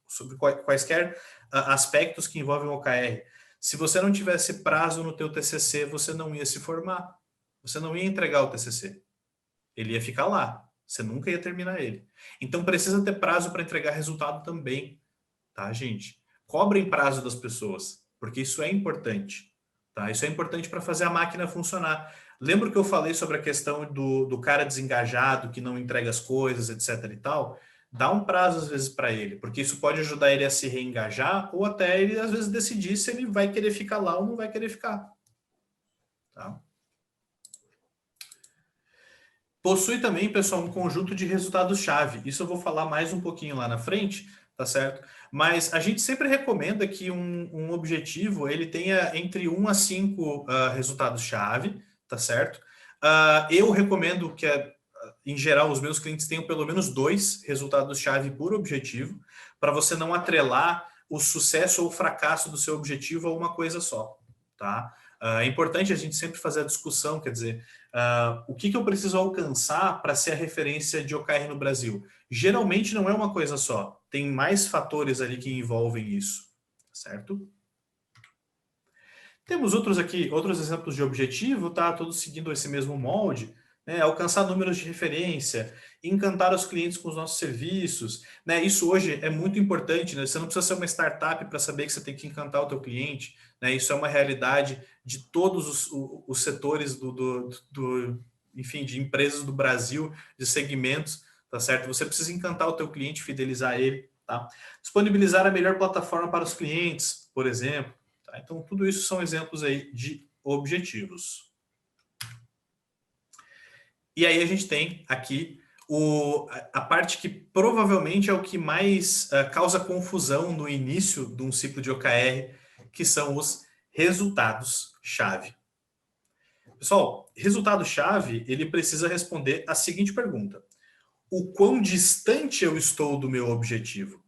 Speaker 2: sobre quaisquer aspectos que envolvem o OKR. Se você não tivesse prazo no teu TCC, você não ia se formar. Você não ia entregar o TCC. Ele ia ficar lá. Você nunca ia terminar ele. Então, precisa ter prazo para entregar resultado também. Tá, gente? Cobrem prazo das pessoas, porque isso é importante. Tá? Isso é importante para fazer a máquina funcionar. Lembra que eu falei sobre a questão do cara desengajado, que não entrega as coisas, etc e tal? Dá um prazo, às vezes, para ele, porque isso pode ajudar ele a se reengajar ou até ele, às vezes, decidir se ele vai querer ficar lá ou não vai querer ficar. Tá? Possui também, pessoal, um conjunto de resultados-chave. Isso eu vou falar mais um pouquinho lá na frente, tá certo? Mas a gente sempre recomenda que um objetivo ele tenha entre 1 a 5 resultados-chave, tá certo? Eu recomendo que, em geral, os meus clientes tenham pelo menos 2 resultados-chave por objetivo, para você não atrelar o sucesso ou o fracasso do seu objetivo a uma coisa só, tá? É importante a gente sempre fazer a discussão, quer dizer, o que eu preciso alcançar para ser a referência de OKR no Brasil? Geralmente não é uma coisa só, tem mais fatores ali que envolvem isso, certo? Temos outros exemplos de objetivo, tá? Todos seguindo esse mesmo molde, né? Alcançar números de referência, encantar os clientes com os nossos serviços, né? Isso hoje é muito importante, né? Você não precisa ser uma startup para saber que você tem que encantar o teu cliente, né? Isso é uma realidade de todos os setores enfim, de empresas do Brasil, de segmentos, tá certo? Você precisa encantar o teu cliente, fidelizar ele, tá? Disponibilizar a melhor plataforma para os clientes, por exemplo. Tá? Então, tudo isso são exemplos aí de objetivos. E aí a gente tem aqui a parte que provavelmente é o que mais causa confusão no início de um ciclo de OKR, que são os resultados-chave. Pessoal, resultado-chave, ele precisa responder a seguinte pergunta: o quão distante eu estou do meu objetivo?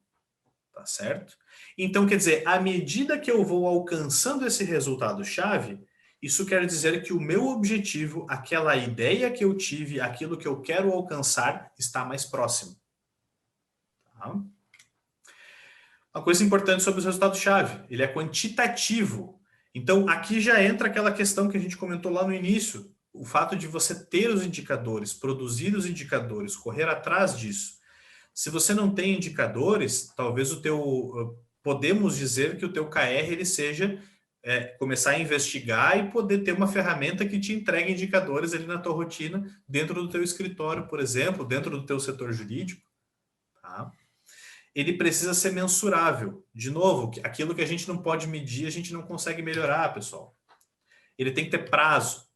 Speaker 2: Tá certo? Então, quer dizer, à medida que eu vou alcançando esse resultado-chave, isso quer dizer que o meu objetivo, aquela ideia que eu tive, aquilo que eu quero alcançar, está mais próximo. Tá? Uma coisa importante sobre os resultados-chave, ele é quantitativo. Então, aqui já entra aquela questão que a gente comentou lá no início, o fato de você ter os indicadores, produzir os indicadores, correr atrás disso. Se você não tem indicadores, talvez podemos dizer que o teu KR ele seja começar a investigar e poder ter uma ferramenta que te entregue indicadores ali na tua rotina, dentro do teu escritório, por exemplo, dentro do teu setor jurídico. Tá? Ele precisa ser mensurável. De novo, aquilo que a gente não pode medir, a gente não consegue melhorar, pessoal. Ele tem que ter prazo.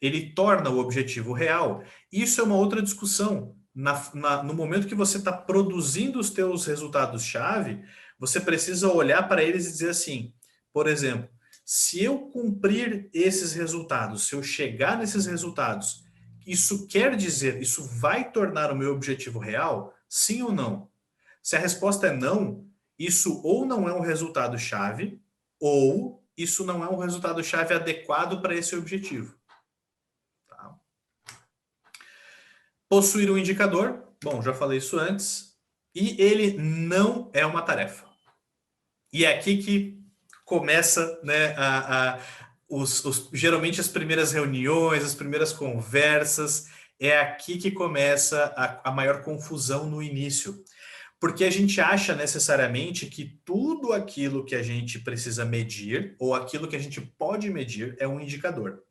Speaker 2: Ele torna o objetivo real. Isso é uma outra discussão. No momento que você está produzindo os teus resultados-chave, você precisa olhar para eles e dizer assim, por exemplo, se eu cumprir esses resultados, se eu chegar nesses resultados, isso quer dizer, isso vai tornar o meu objetivo real? Sim ou não? Se a resposta é não, isso ou não é um resultado-chave, ou isso não é um resultado-chave adequado para esse objetivo. Tá? Possuir um indicador, bom, já falei isso antes, e ele não é uma tarefa. E é aqui que começa, né, geralmente as primeiras reuniões, as primeiras conversas, é aqui que começa a maior confusão no início. Porque a gente acha necessariamente que tudo aquilo que a gente precisa medir, ou aquilo que a gente pode medir, é um indicador.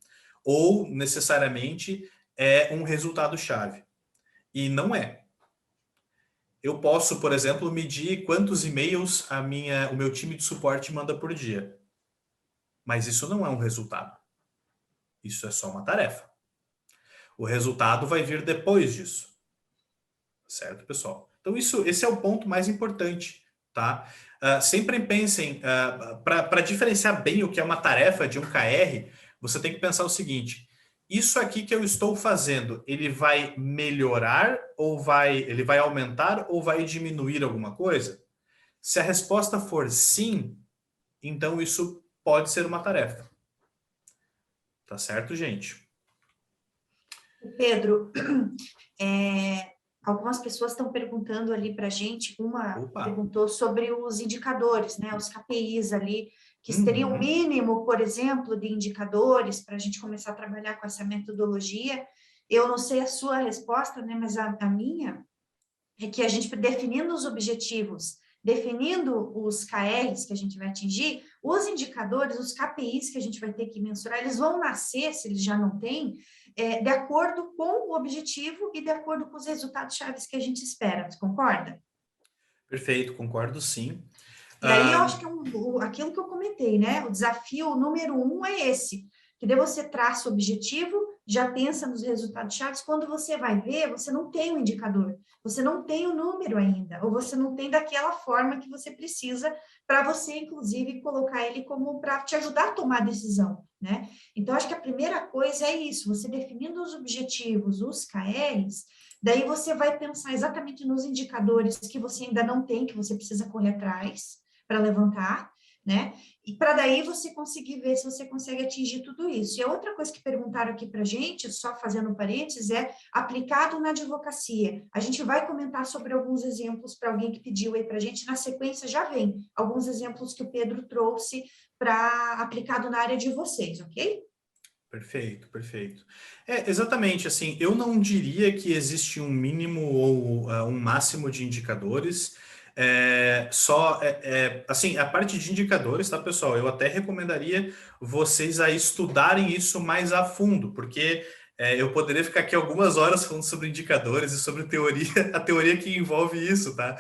Speaker 2: Ou, necessariamente, é um resultado-chave. E não é. Eu posso, por exemplo, medir quantos e-mails o meu time de suporte manda por dia. Mas isso não é um resultado. Isso é só uma tarefa. O resultado vai vir depois disso. Certo, pessoal? Então, esse é o ponto mais importante, tá? Sempre pensem, para diferenciar bem o que é uma tarefa de um KR, você tem que pensar o seguinte: isso aqui que eu estou fazendo, ele vai melhorar ou ele vai aumentar ou vai diminuir alguma coisa? Se a resposta for sim, então isso pode ser uma tarefa. Tá certo, gente?
Speaker 3: Pedro, algumas pessoas estão perguntando ali para a gente, uma perguntou sobre os indicadores, né, os KPIs ali, que teriam um mínimo, por exemplo, de indicadores para a gente começar a trabalhar com essa metodologia. Eu não sei a sua resposta, né, mas a minha é que a gente, definindo os objetivos, definindo os KRs que a gente vai atingir, os indicadores, os KPIs que a gente vai ter que mensurar, eles vão nascer, se eles já não têm, de acordo com o objetivo e de acordo com os resultados chaves que a gente espera. Você concorda?
Speaker 2: Perfeito, concordo sim.
Speaker 3: E aí eu acho que aquilo que eu comentei, né? O desafio número 1 é esse, que daí você traça o objetivo, já pensa nos resultados chaves, quando você vai ver, você não tem o indicador, você não tem o número ainda, ou você não tem daquela forma que você precisa para você, inclusive, colocar ele como para te ajudar a tomar a decisão, né? Então, acho que a primeira coisa é isso, você definindo os objetivos, os KRs, daí você vai pensar exatamente nos indicadores que você ainda não tem, que você precisa correr atrás para levantar, né? E para daí você conseguir ver se você consegue atingir tudo isso. E a outra coisa que perguntaram aqui para a gente, só fazendo um parênteses, é aplicado na advocacia. A gente vai comentar sobre alguns exemplos para alguém que pediu aí para a gente. Na sequência já vem alguns exemplos que o Pedro trouxe para aplicado na área de vocês, ok?
Speaker 2: Perfeito, perfeito. Exatamente, assim, eu não diria que existe um mínimo ou um máximo de indicadores, assim, a parte de indicadores, tá, pessoal? Eu até recomendaria vocês a estudarem isso mais a fundo, porque eu poderia ficar aqui algumas horas falando sobre indicadores e sobre teoria, a teoria que envolve isso, tá?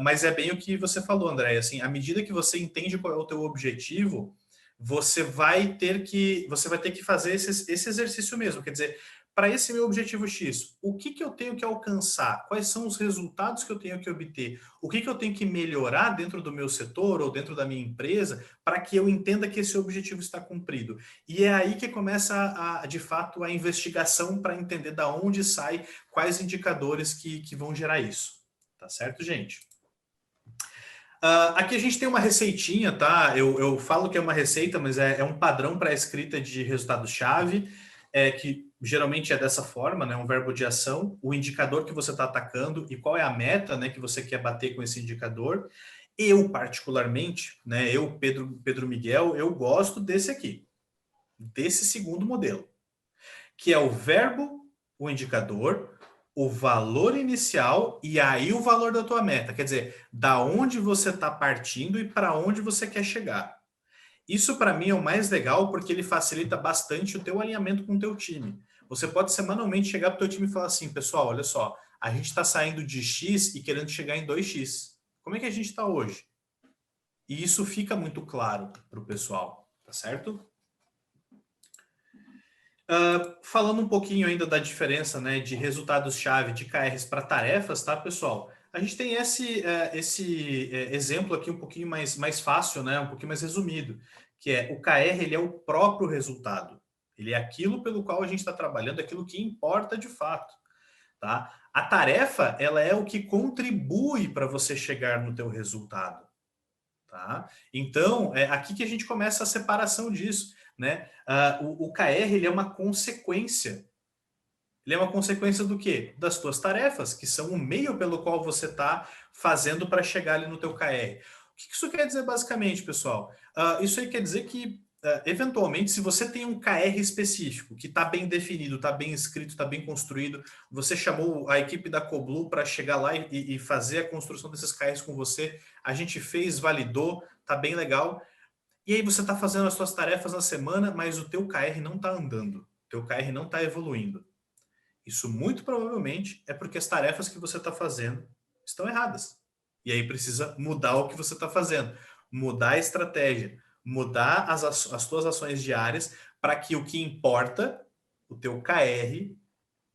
Speaker 2: Mas é bem o que você falou, André, assim, à medida que você entende qual é o teu objetivo, você vai ter que fazer esse exercício mesmo, quer dizer, para esse meu objetivo X, o que eu tenho que alcançar? Quais são os resultados que eu tenho que obter? O que eu tenho que melhorar dentro do meu setor ou dentro da minha empresa para que eu entenda que esse objetivo está cumprido? E é aí que começa, de fato, a investigação para entender da onde sai, quais indicadores que vão gerar isso. Tá certo, gente? Aqui a gente tem uma receitinha, tá? Eu falo que é uma receita, mas é um padrão para a escrita de resultado-chave, que geralmente é dessa forma, né? Um verbo de ação, o indicador que você está atacando e qual é a meta, né, que você quer bater com esse indicador. Eu, particularmente, né, Pedro Miguel, eu gosto desse aqui, desse segundo modelo, que é o verbo, o indicador, o valor inicial e aí o valor da tua meta. Quer dizer, da onde você está partindo e para onde você quer chegar. Isso, para mim, é o mais legal porque ele facilita bastante o teu alinhamento com o teu time. Você pode semanalmente chegar para o teu time e falar assim, pessoal, olha só, a gente está saindo de X e querendo chegar em 2X. Como é que a gente está hoje? E isso fica muito claro para o pessoal, tá certo? Falando um pouquinho ainda da diferença, né, de resultados-chave de KRs para tarefas, tá, pessoal? A gente tem esse exemplo aqui um pouquinho mais fácil, né, um pouquinho mais resumido, que é o KR, ele é o próprio resultado. Ele é aquilo pelo qual a gente está trabalhando, aquilo que importa de fato, tá? A tarefa, ela é o que contribui para você chegar no teu resultado, tá? Então, é aqui que a gente começa a separação disso, né? O KR, ele é uma consequência. Ele é uma consequência do quê? Das tuas tarefas, que são o meio pelo qual você está fazendo para chegar ali no teu KR. O que isso quer dizer basicamente, pessoal? Isso aí quer dizer que, eventualmente, se você tem um KR específico, que está bem definido, está bem escrito, está bem construído, você chamou a equipe da Coblu para chegar lá e fazer a construção desses KRs com você, a gente fez, validou, está bem legal. E aí você está fazendo as suas tarefas na semana, mas o teu KR não está andando, o teu KR não está evoluindo. Isso muito provavelmente é porque as tarefas que você está fazendo estão erradas. E aí precisa mudar o que você está fazendo, mudar a estratégia, mudar as tuas ações diárias para que o que importa, o teu KR,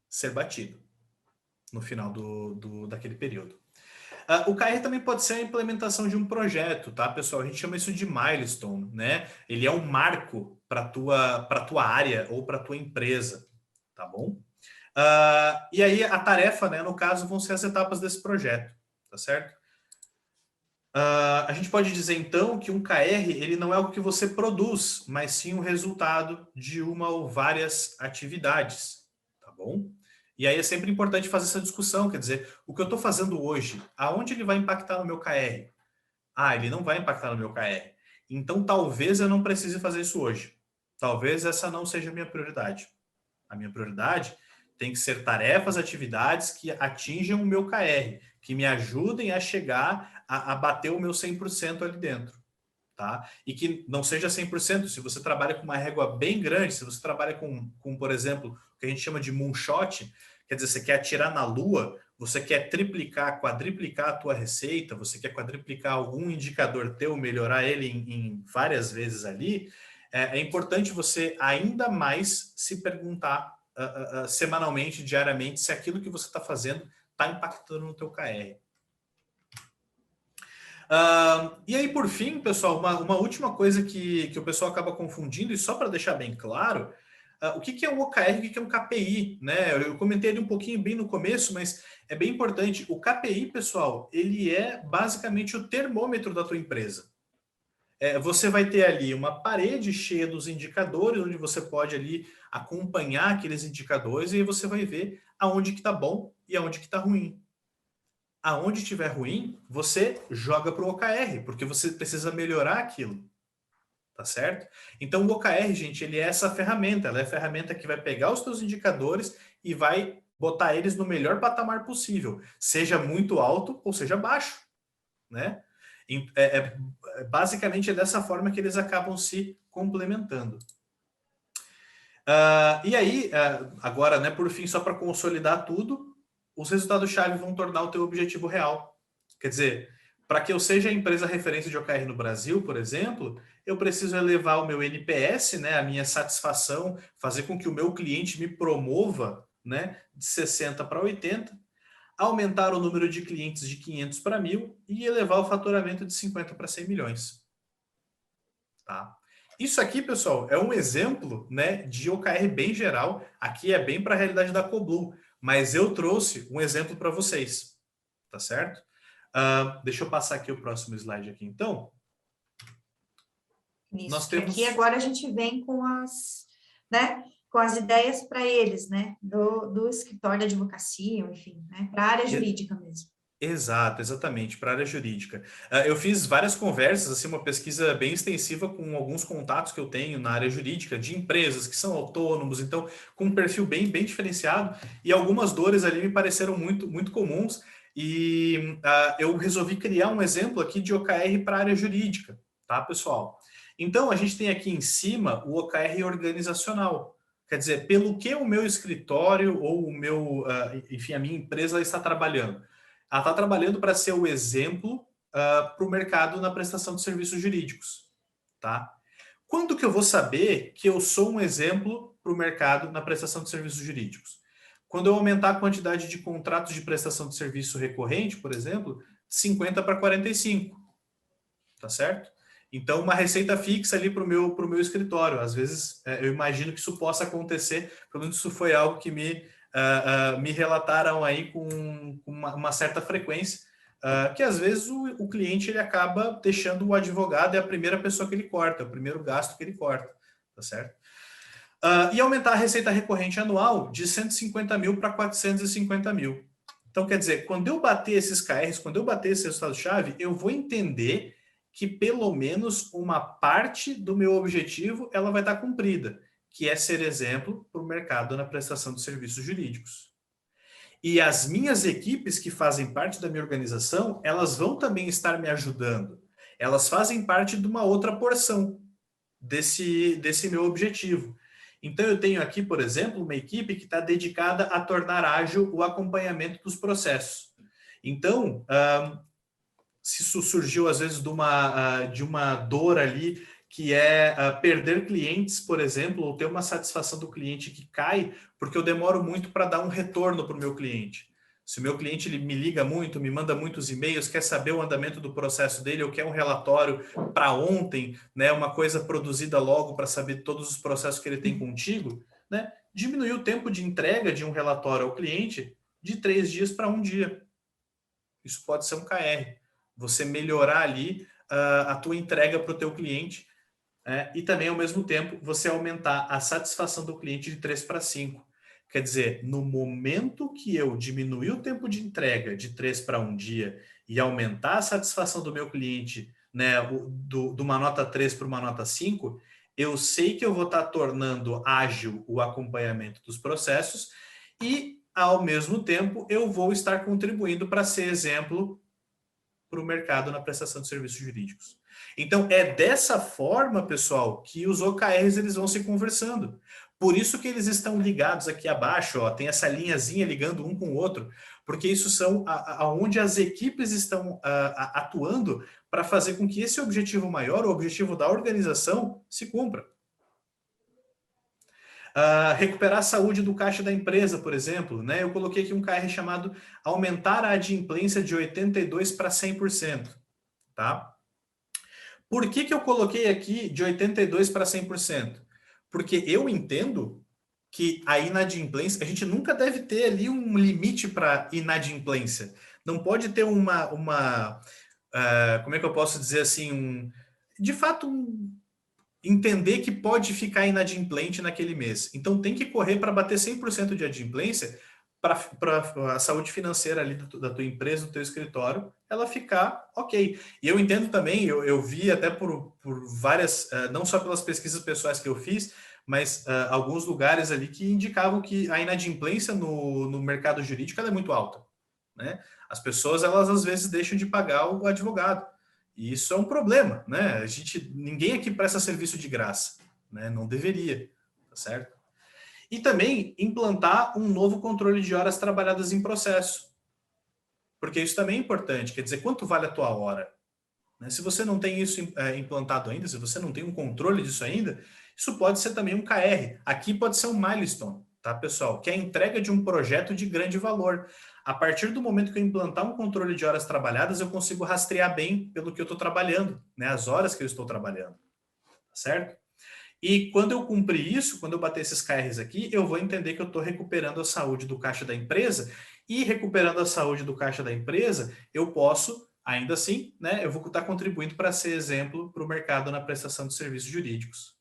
Speaker 2: ser batido no final daquele período. O KR também pode ser a implementação de um projeto, tá, pessoal? A gente chama isso de milestone, né? Ele é um marco para tua área ou para tua empresa, tá bom? E aí a tarefa, né, no caso, vão ser as etapas desse projeto, tá certo? A gente pode dizer, então, que um KR, ele não é algo que você produz, mas sim o resultado de uma ou várias atividades, tá bom? E aí é sempre importante fazer essa discussão, quer dizer, o que eu estou fazendo hoje, aonde ele vai impactar no meu KR? Ele não vai impactar no meu KR. Então, talvez eu não precise fazer isso hoje. Talvez essa não seja a minha prioridade. A minha prioridade tem que ser tarefas, atividades que atinjam o meu KR, que me ajudem a chegar a bater o meu 100% ali dentro, tá? E que não seja 100%, se você trabalha com uma régua bem grande, se você trabalha com, por exemplo, o que a gente chama de moonshot, quer dizer, você quer atirar na lua, você quer triplicar, quadriplicar a tua receita, você quer quadriplicar algum indicador teu, melhorar ele em várias vezes ali, é importante você ainda mais se perguntar semanalmente, diariamente, se aquilo que você está fazendo está impactando no teu KR. E aí, por fim, pessoal, uma última coisa que o pessoal acaba confundindo, e só para deixar bem claro, o que é um OKR e o que é um KPI, né? Eu comentei ele um pouquinho bem no começo, mas é bem importante. O KPI, pessoal, ele é basicamente o termômetro da tua empresa. Você vai ter ali uma parede cheia dos indicadores, onde você pode ali acompanhar aqueles indicadores, e aí você vai ver aonde que está bom e aonde que está ruim. Aonde estiver ruim, você joga para o OKR, porque você precisa melhorar aquilo. Tá certo? Então o OKR, gente, ele é essa ferramenta, ela é a ferramenta que vai pegar os teus indicadores e vai botar eles no melhor patamar possível, seja muito alto ou seja baixo, né? Basicamente é dessa forma que eles acabam se complementando. E aí, agora, né, por fim, só para consolidar tudo, os resultados-chave vão tornar o teu objetivo real. Quer dizer, para que eu seja a empresa referência de OKR no Brasil, por exemplo, eu preciso elevar o meu NPS, né, a minha satisfação, fazer com que o meu cliente me promova, né, de 60 para 80, aumentar o número de clientes de 500 para 1.000 e elevar o faturamento de 50 para 100 milhões. Tá? Isso aqui, pessoal, é um exemplo, né, de OKR bem geral. Aqui é bem para a realidade da Coblu, mas eu trouxe um exemplo para vocês. Tá certo? Deixa eu passar aqui o próximo slide aqui, então.
Speaker 3: Isso, nós temos... Aqui agora a gente vem com as ideias para eles, né? Do escritório de advocacia, enfim, né? Para a área jurídica mesmo.
Speaker 2: Exato, exatamente, para a área jurídica. Eu fiz várias conversas, assim, uma pesquisa bem extensiva com alguns contatos que eu tenho na área jurídica, de empresas que são autônomos, então, com um perfil bem diferenciado, e algumas dores ali me pareceram muito, muito comuns, e eu resolvi criar um exemplo aqui de OKR para a área jurídica, tá, pessoal? Então, a gente tem aqui em cima o OKR organizacional. Quer dizer, pelo que o meu escritório ou o meu, enfim, a minha empresa está trabalhando. Ela está trabalhando para ser o exemplo para o mercado na prestação de serviços jurídicos. Tá? Quando que eu vou saber que eu sou um exemplo para o mercado na prestação de serviços jurídicos? Quando eu aumentar a quantidade de contratos de prestação de serviço recorrente, por exemplo, de 50 para 45. Tá certo? Então, uma receita fixa ali para o meu escritório. Às vezes, eu imagino que isso possa acontecer, pelo menos isso foi algo que me relataram aí com uma certa frequência, que às vezes o cliente ele acaba deixando o advogado, é a primeira pessoa que ele corta, é o primeiro gasto que ele corta, tá certo? E aumentar a receita recorrente anual de 150 mil para 450 mil. Então, quer dizer, quando eu bater esses KRs, quando eu bater esse resultado-chave, eu vou entender que pelo menos uma parte do meu objetivo ela vai estar cumprida, que é ser exemplo para o mercado na prestação de serviços jurídicos. E as minhas equipes que fazem parte da minha organização, elas vão também estar me ajudando. Elas fazem parte de uma outra porção desse meu objetivo. Então, eu tenho aqui, por exemplo, uma equipe que está dedicada a tornar ágil o acompanhamento dos processos. Então, se isso surgiu, às vezes, de uma dor ali, que é perder clientes, por exemplo, ou ter uma satisfação do cliente que cai, porque eu demoro muito para dar um retorno para o meu cliente. Se o meu cliente ele me liga muito, me manda muitos e-mails, quer saber o andamento do processo dele, ou quer um relatório para ontem, né, uma coisa produzida logo para saber todos os processos que ele tem contigo, né, diminuir o tempo de entrega de um relatório ao cliente de 3 dias para 1 dia. Isso pode ser um KR. Você melhorar ali a tua entrega para o teu cliente, e também, ao mesmo tempo, você aumentar a satisfação do cliente de 3 para 5. Quer dizer, no momento que eu diminuir o tempo de entrega de 3 para 1 dia e aumentar a satisfação do meu cliente, né, de uma nota 3 para uma nota 5, eu sei que eu vou estar tornando ágil o acompanhamento dos processos e, ao mesmo tempo, eu vou estar contribuindo para ser exemplo para o mercado na prestação de serviços jurídicos. Então, é dessa forma, pessoal, que os OKRs eles vão se conversando. Por isso que eles estão ligados aqui abaixo, ó, tem essa linhazinha ligando um com o outro, porque isso são aonde as equipes estão atuando para fazer com que esse objetivo maior, o objetivo da organização, se cumpra. Recuperar a saúde do caixa da empresa, por exemplo, né? Eu coloquei aqui um KR chamado aumentar a adimplência de 82% para 100%, tá? Por que eu coloquei aqui de 82% para 100%? Porque eu entendo que a inadimplência, a gente nunca deve ter ali um limite para inadimplência. Não pode ter como é que eu posso dizer assim, de fato, entender que pode ficar inadimplente naquele mês. Então tem que correr para bater 100% de adimplência para a saúde financeira ali da tua empresa, do teu escritório, ela ficar ok. E eu entendo também, eu vi até por várias, não só pelas pesquisas pessoais que eu fiz, mas alguns lugares ali que indicavam que a inadimplência no mercado jurídico ela é muito alta, né? As pessoas, elas às vezes deixam de pagar o advogado. E isso é um problema, né? Ninguém aqui presta serviço de graça, né? Não deveria, tá certo? E também implantar um novo controle de horas trabalhadas em processo. Porque isso também é importante. Quer dizer, quanto vale a tua hora? Né? Se você não tem isso implantado ainda, se você não tem um controle disso ainda, isso pode ser também um KR. Aqui pode ser um milestone, tá, pessoal? Que é a entrega de um projeto de grande valor. A partir do momento que eu implantar um controle de horas trabalhadas, eu consigo rastrear bem pelo que eu estou trabalhando, né? As horas que eu estou trabalhando, tá certo? E quando eu cumprir isso, quando eu bater esses KRs aqui, eu vou entender que eu estou recuperando a saúde do caixa da empresa, e recuperando a saúde do caixa da empresa, eu posso, ainda assim, né, eu vou estar contribuindo para ser exemplo para o mercado na prestação de serviços jurídicos.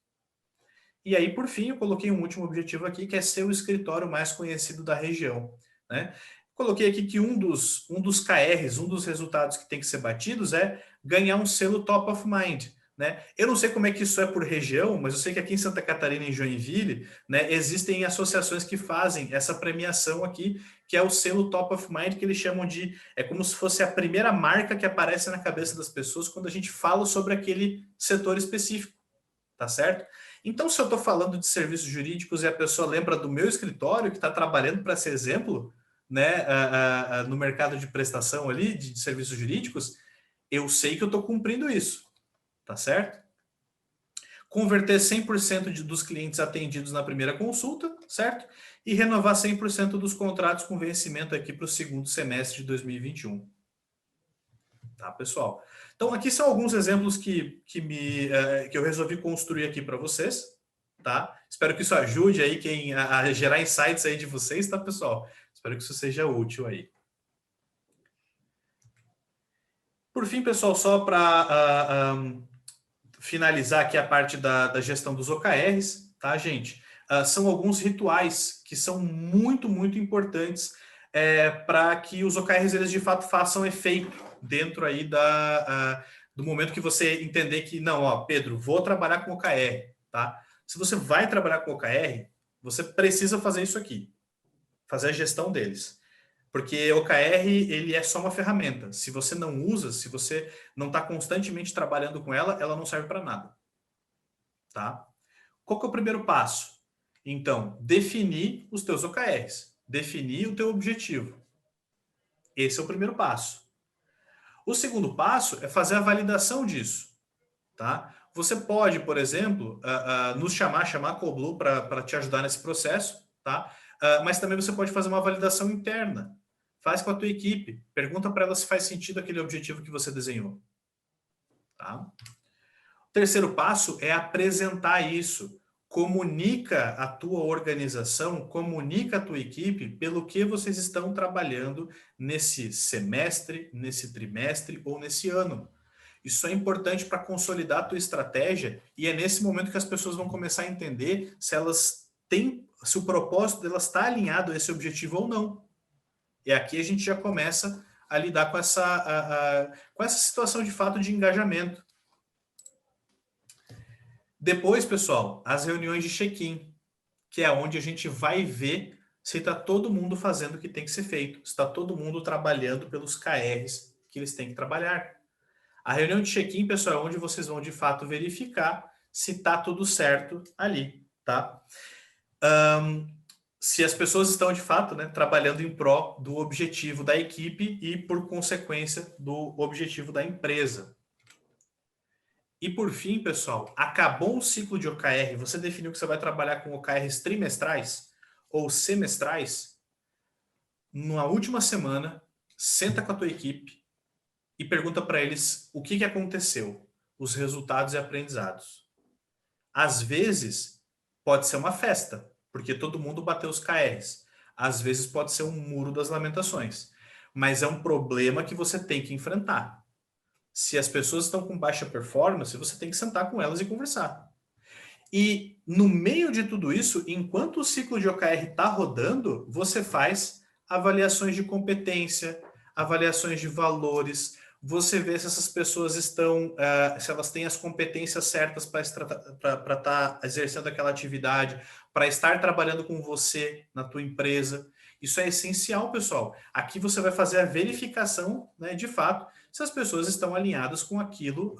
Speaker 2: E aí, por fim, eu coloquei um último objetivo aqui, que é ser o escritório mais conhecido da região, né? Coloquei aqui que um dos KRs, um dos resultados que tem que ser batidos é ganhar um selo Top of Mind, né? Eu não sei como é que isso é por região, mas eu sei que aqui em Santa Catarina, em Joinville, né, existem associações que fazem essa premiação aqui, que é o selo Top of Mind, que eles chamam de... É como se fosse a primeira marca que aparece na cabeça das pessoas quando a gente fala sobre aquele setor específico, tá certo? Então, se eu estou falando de serviços jurídicos e a pessoa lembra do meu escritório, que está trabalhando para ser exemplo, né, no mercado de prestação ali, de serviços jurídicos, eu sei que eu estou cumprindo isso. Tá certo? Converter 100% dos clientes atendidos na primeira consulta, certo? E renovar 100% dos contratos com vencimento aqui para o segundo semestre de 2021. Tá, pessoal? Então, aqui são alguns exemplos que eu resolvi construir aqui para vocês, tá? Espero que isso ajude aí a gerar insights aí de vocês, tá, pessoal? Espero que isso seja útil aí. Por fim, pessoal, só para finalizar aqui a parte da gestão dos OKRs, tá, gente? São alguns rituais que são muito, muito importantes para que os OKRs, eles de fato façam efeito dentro aí do momento que você entender que, não, ó, Pedro, vou trabalhar com OKR, tá? Se você vai trabalhar com OKR, você precisa fazer isso aqui, fazer a gestão deles. Porque OKR, ele é só uma ferramenta. Se você não usa, se você não está constantemente trabalhando com ela, ela não serve para nada. Tá? Qual que é o primeiro passo? Então, definir os teus OKRs. Definir o teu objetivo. Esse é o primeiro passo. O segundo passo é fazer a validação disso. Tá? Você pode, por exemplo, nos chamar a Coblue para te ajudar nesse processo, tá? Mas também você pode fazer uma validação interna. Faz com a tua equipe. Pergunta para ela se faz sentido aquele objetivo que você desenhou. Tá? O terceiro passo é apresentar isso. Comunica a tua organização, comunica a tua equipe pelo que vocês estão trabalhando nesse semestre, nesse trimestre ou nesse ano. Isso é importante para consolidar a tua estratégia e é nesse momento que as pessoas vão começar a entender se o propósito delas está alinhado a esse objetivo ou não. E aqui a gente já começa a lidar com essa situação de fato de engajamento. Depois, pessoal, as reuniões de check-in, que é onde a gente vai ver se está todo mundo fazendo o que tem que ser feito, se está todo mundo trabalhando pelos KRs que eles têm que trabalhar. A reunião de check-in, pessoal, é onde vocês vão de fato verificar se está tudo certo ali, tá? Se as pessoas estão de fato, né, trabalhando em pró do objetivo da equipe e, por consequência, do objetivo da empresa. E por fim, pessoal, acabou o ciclo de OKR, você definiu que você vai trabalhar com OKRs trimestrais ou semestrais, na última semana, senta com a tua equipe e pergunta para eles o que aconteceu, os resultados e aprendizados. Às vezes, pode ser uma festa, porque todo mundo bateu os KRs. Às vezes pode ser um muro das lamentações. Mas é um problema que você tem que enfrentar. Se as pessoas estão com baixa performance, você tem que sentar com elas e conversar. E no meio de tudo isso, enquanto o ciclo de OKR está rodando, você faz avaliações de competência, avaliações de valores, você vê se essas pessoas estão, se elas têm as competências certas para estar exercendo aquela atividade, para estar trabalhando com você na tua empresa. Isso é essencial, pessoal. Aqui você vai fazer a verificação, né, de fato, se as pessoas estão alinhadas com aquilo,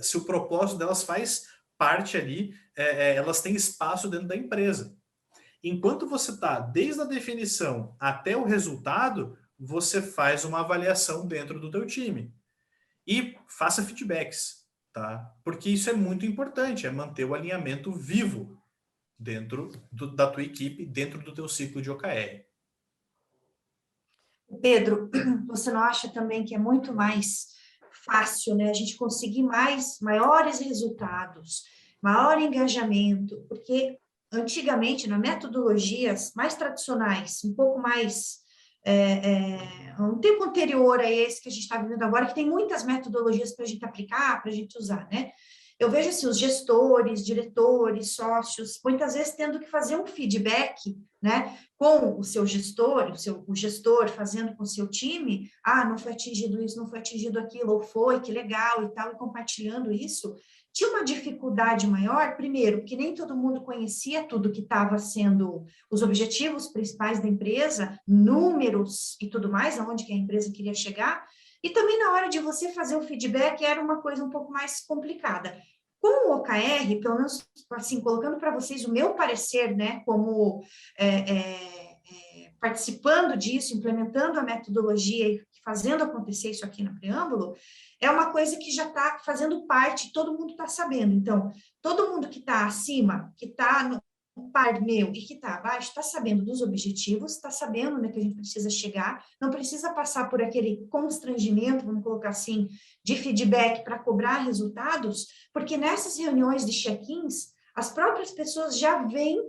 Speaker 2: se o propósito delas faz parte ali, elas têm espaço dentro da empresa. Enquanto você está desde a definição até o resultado, você faz uma avaliação dentro do teu time. E faça feedbacks, tá? Porque isso é muito importante, é manter o alinhamento vivo dentro da tua equipe, dentro do teu ciclo de OKR.
Speaker 3: Pedro, você não acha também que é muito mais fácil, né, a gente conseguir maiores resultados, maior engajamento, porque antigamente, nas metodologias mais tradicionais, um pouco mais, um tempo anterior a esse que a gente está vivendo agora, que tem muitas metodologias para a gente aplicar, para a gente usar, né? Eu vejo assim, os gestores, diretores, sócios, muitas vezes tendo que fazer um feedback, né, com o seu gestor, o gestor fazendo com o seu time, não foi atingido isso, não foi atingido aquilo, ou foi, que legal e tal, e compartilhando isso, tinha uma dificuldade maior, primeiro, porque nem todo mundo conhecia tudo que estava sendo os objetivos principais da empresa, números e tudo mais, aonde que a empresa queria chegar, e também na hora de você fazer o feedback era uma coisa um pouco mais complicada. Com o OKR, pelo menos assim, colocando para vocês o meu parecer, né, como participando disso, implementando a metodologia e fazendo acontecer isso aqui na Preâmbulo, é uma coisa que já está fazendo parte, todo mundo está sabendo. Então, todo mundo que está acima, que está par meu e que está abaixo, está sabendo dos objetivos, está sabendo, né, que a gente precisa chegar, não precisa passar por aquele constrangimento, vamos colocar assim, de feedback para cobrar resultados, porque nessas reuniões de check-ins, as próprias pessoas já vêm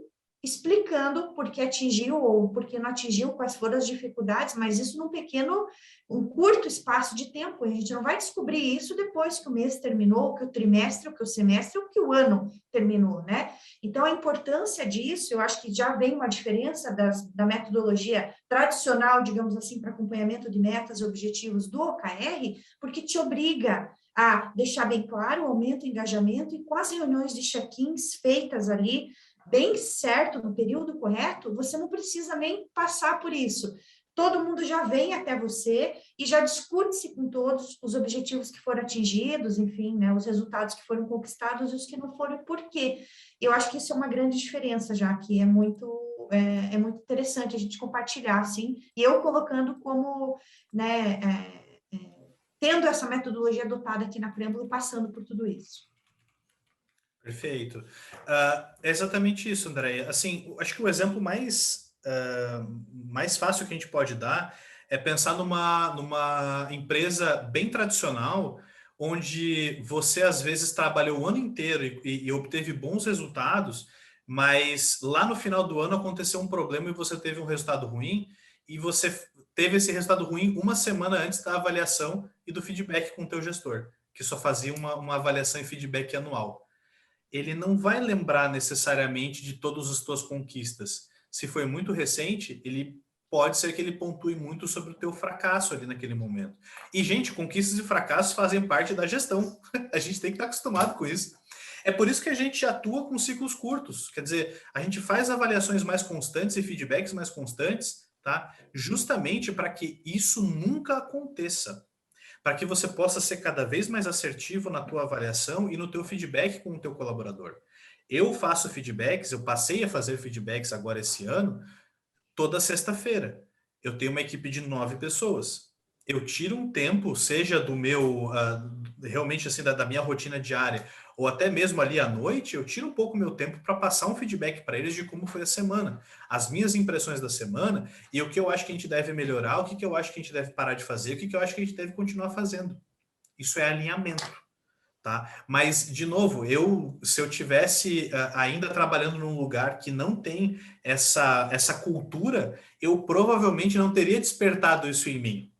Speaker 3: explicando por que atingiu ou por que não atingiu, quais foram as dificuldades, mas isso num pequeno, um curto espaço de tempo. A gente não vai descobrir isso depois que o mês terminou, que o trimestre, que o semestre, ou que o ano terminou, né? Então, a importância disso, eu acho que já vem uma diferença da metodologia tradicional, digamos assim, para acompanhamento de metas e objetivos do OKR, porque te obriga a deixar bem claro o aumento do engajamento e com as reuniões de check-ins feitas ali, bem certo, no período correto, você não precisa nem passar por isso. Todo mundo já vem até você e já discute-se com todos os objetivos que foram atingidos, enfim, né, os resultados que foram conquistados e os que não foram, por quê? Eu acho que isso é uma grande diferença, já que é muito interessante a gente compartilhar, assim, e eu colocando como, né, tendo essa metodologia adotada aqui na Preâmbulo, passando por tudo isso.
Speaker 2: Perfeito. É exatamente isso, Andréia. Assim, acho que o exemplo mais fácil que a gente pode dar é pensar numa empresa bem tradicional, onde você, às vezes, trabalhou o ano inteiro e obteve bons resultados, mas lá no final do ano aconteceu um problema e você teve um resultado ruim, e você teve esse resultado ruim uma semana antes da avaliação e do feedback com o teu gestor, que só fazia uma avaliação e feedback anual. Ele não vai lembrar necessariamente de todas as tuas conquistas. Se foi muito recente, ele pode ser que ele pontue muito sobre o teu fracasso ali naquele momento. E, gente, conquistas e fracassos fazem parte da gestão. A gente tem que estar acostumado com isso. É por isso que a gente atua com ciclos curtos. Quer dizer, a gente faz avaliações mais constantes e feedbacks mais constantes, tá? Justamente para que isso nunca aconteça, para que você possa ser cada vez mais assertivo na tua avaliação e no teu feedback com o teu colaborador. Eu faço feedbacks, eu passei a fazer feedbacks agora esse ano, toda sexta-feira. Eu tenho uma equipe de 9 pessoas. Eu tiro um tempo, seja do meu, realmente assim, da minha rotina diária, ou até mesmo ali à noite, eu tiro um pouco meu tempo para passar um feedback para eles de como foi a semana, as minhas impressões da semana e o que eu acho que a gente deve melhorar, o que eu acho que a gente deve parar de fazer, o que eu acho que a gente deve continuar fazendo. Isso é alinhamento, tá? Mas, de novo, se eu tivesse ainda trabalhando num lugar que não tem essa cultura, eu provavelmente não teria despertado isso em mim.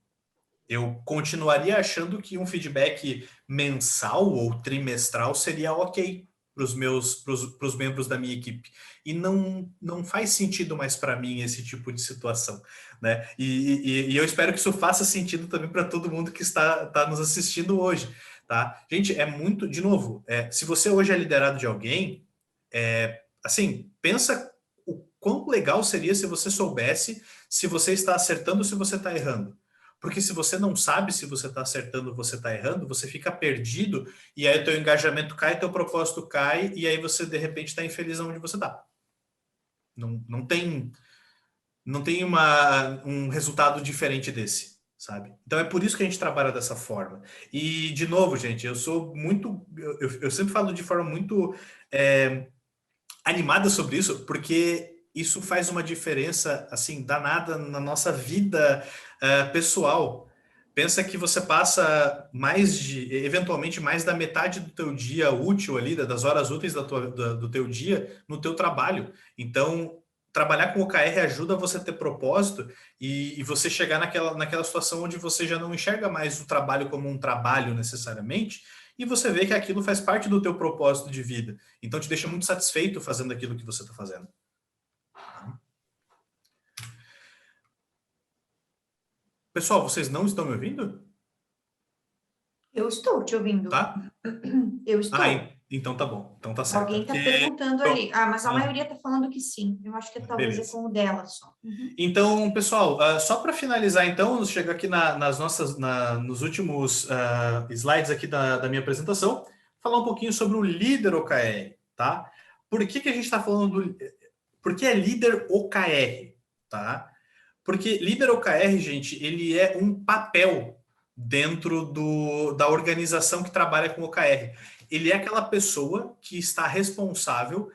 Speaker 2: Eu continuaria achando que um feedback mensal ou trimestral seria ok para os membros da minha equipe. E não faz sentido mais para mim esse tipo de situação, né? E eu espero que isso faça sentido também para todo mundo que está nos assistindo hoje, tá? Gente, é muito, de novo, se você hoje é liderado de alguém, assim, pensa o quão legal seria se você soubesse se você está acertando ou se você está errando. Porque se você não sabe se você está acertando ou você está errando, você fica perdido e aí o teu engajamento cai, teu propósito cai e aí você, de repente, está infeliz onde você está. Não tem um resultado diferente desse, sabe? Então é por isso que a gente trabalha dessa forma. E, de novo, gente, eu sou muito... Eu sempre falo de forma muito animada sobre isso, porque isso faz uma diferença, assim, danada na nossa vida pessoal. Pensa que você passa eventualmente mais da metade do teu dia útil ali, das horas úteis do teu dia no teu trabalho. Então, trabalhar com OKR ajuda você a ter propósito e você chegar naquela situação onde você já não enxerga mais o trabalho como um trabalho necessariamente, e você vê que aquilo faz parte do teu propósito de vida. Então, te deixa muito satisfeito fazendo aquilo que você está fazendo. Pessoal, vocês não estão me ouvindo?
Speaker 3: Eu estou te ouvindo.
Speaker 2: Tá?
Speaker 3: Eu estou.
Speaker 2: Então tá bom. Então tá certo.
Speaker 3: Alguém está perguntando ali. Mas a maioria está falando que sim. Eu acho que talvez é com o dela só.
Speaker 2: Então, pessoal, só para finalizar, então, chega aqui nos últimos slides aqui da minha apresentação, falar um pouquinho sobre o líder OKR, tá? Por que a gente está falando por que é líder OKR, tá? Porque líder OKR, gente, ele é um papel dentro da organização que trabalha com OKR. Ele é aquela pessoa que está responsável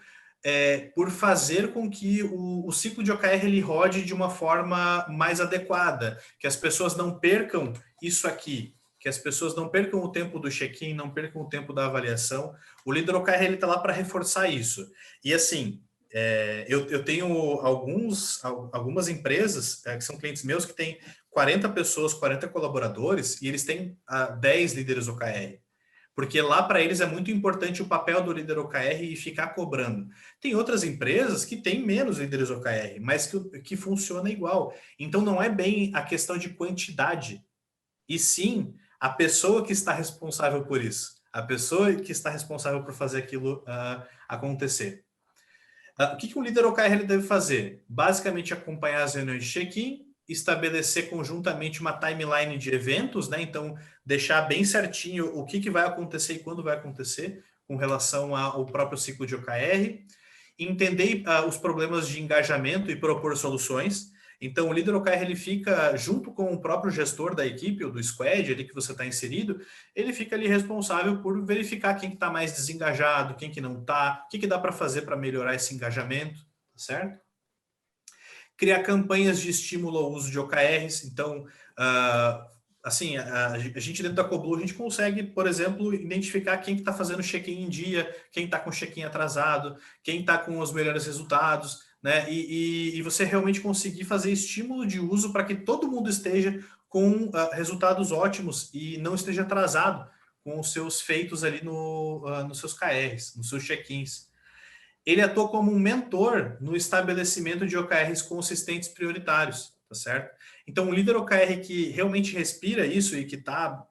Speaker 2: por fazer com que o ciclo de OKR ele rode de uma forma mais adequada, que as pessoas não percam isso aqui, que as pessoas não percam o tempo do check-in, não percam o tempo da avaliação. O líder OKR ele está lá para reforçar isso. E assim, eu tenho algumas empresas que são clientes meus que têm 40 pessoas, 40 colaboradores, e eles têm 10 líderes OKR. Porque lá para eles é muito importante o papel do líder OKR e ficar cobrando. Tem outras empresas que têm menos líderes OKR, mas que funciona igual. Então não é bem a questão de quantidade, e sim a pessoa que está responsável por isso, a pessoa que está responsável por fazer aquilo acontecer. O que um líder OKR ele deve fazer? Basicamente acompanhar as reuniões de check-in, estabelecer conjuntamente uma timeline de eventos, né? Então, deixar bem certinho o que vai acontecer e quando vai acontecer com relação ao próprio ciclo de OKR, entender os problemas de engajamento e propor soluções. Então, o líder OKR ele fica junto com o próprio gestor da equipe ou do squad ali que você está inserido, ele fica ali responsável por verificar quem está mais desengajado, quem que não está, o que dá para fazer para melhorar esse engajamento, tá certo? Criar campanhas de estímulo ao uso de OKRs. Então, assim, a gente dentro da Coblu, a gente consegue, por exemplo, identificar quem que está fazendo check-in em dia, quem está com check-in atrasado, quem está com os melhores resultados, né? E você realmente conseguir fazer estímulo de uso para que todo mundo esteja com resultados ótimos e não esteja atrasado com os seus feitos ali nos seus KRs, nos seus check-ins. Ele atua como um mentor no estabelecimento de OKRs consistentes prioritários, tá certo? Então, o líder OKR que realmente respira isso e que está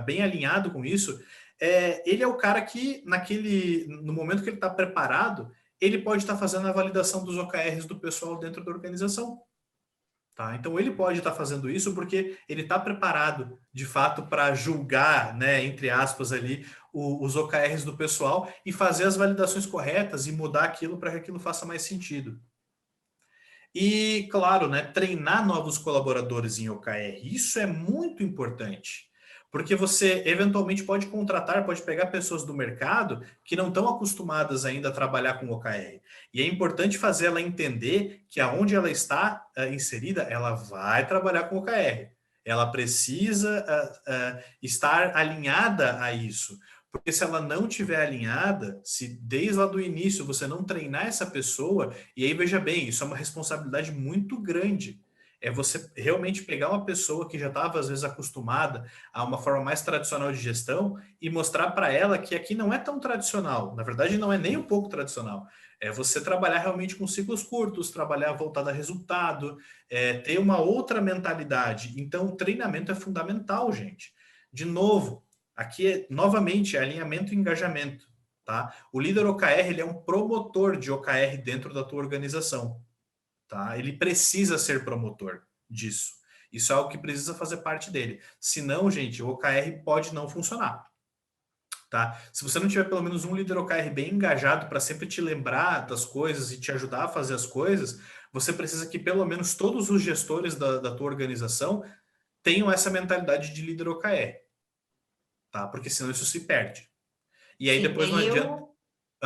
Speaker 2: bem alinhado com isso, ele é o cara que, no momento que ele está preparado, ele pode estar fazendo a validação dos OKRs do pessoal dentro da organização. Tá? Então, ele pode estar fazendo isso porque ele está preparado, de fato, para julgar, né, entre aspas, ali, os OKRs do pessoal e fazer as validações corretas e mudar aquilo para que aquilo faça mais sentido. E, claro, né, treinar novos colaboradores em OKR, isso é muito importante, porque você eventualmente pode pegar pessoas do mercado que não estão acostumadas ainda a trabalhar com OKR. E é importante fazer ela entender que aonde ela está inserida, ela vai trabalhar com OKR. Ela precisa estar alinhada a isso. Porque se ela não estiver alinhada, se desde lá do início você não treinar essa pessoa, e aí veja bem, isso é uma responsabilidade muito grande. É você realmente pegar uma pessoa que já estava, às vezes, acostumada a uma forma mais tradicional de gestão e mostrar para ela que aqui não é tão tradicional. Na verdade, não é nem um pouco tradicional. É você trabalhar realmente com ciclos curtos, trabalhar voltado a resultado, ter uma outra mentalidade. Então, o treinamento é fundamental, gente. De novo, aqui, novamente, é alinhamento e engajamento. Tá? O líder OKR ele é um promotor de OKR dentro da tua organização. Tá? Ele precisa ser promotor disso. Isso é algo que precisa fazer parte dele. Senão, gente, o OKR pode não funcionar. Tá? Se você não tiver pelo menos um líder OKR bem engajado para sempre te lembrar das coisas e te ajudar a fazer as coisas, você precisa que pelo menos todos os gestores da tua organização tenham essa mentalidade de líder OKR. Tá? Porque senão isso se perde. E aí depois não adianta...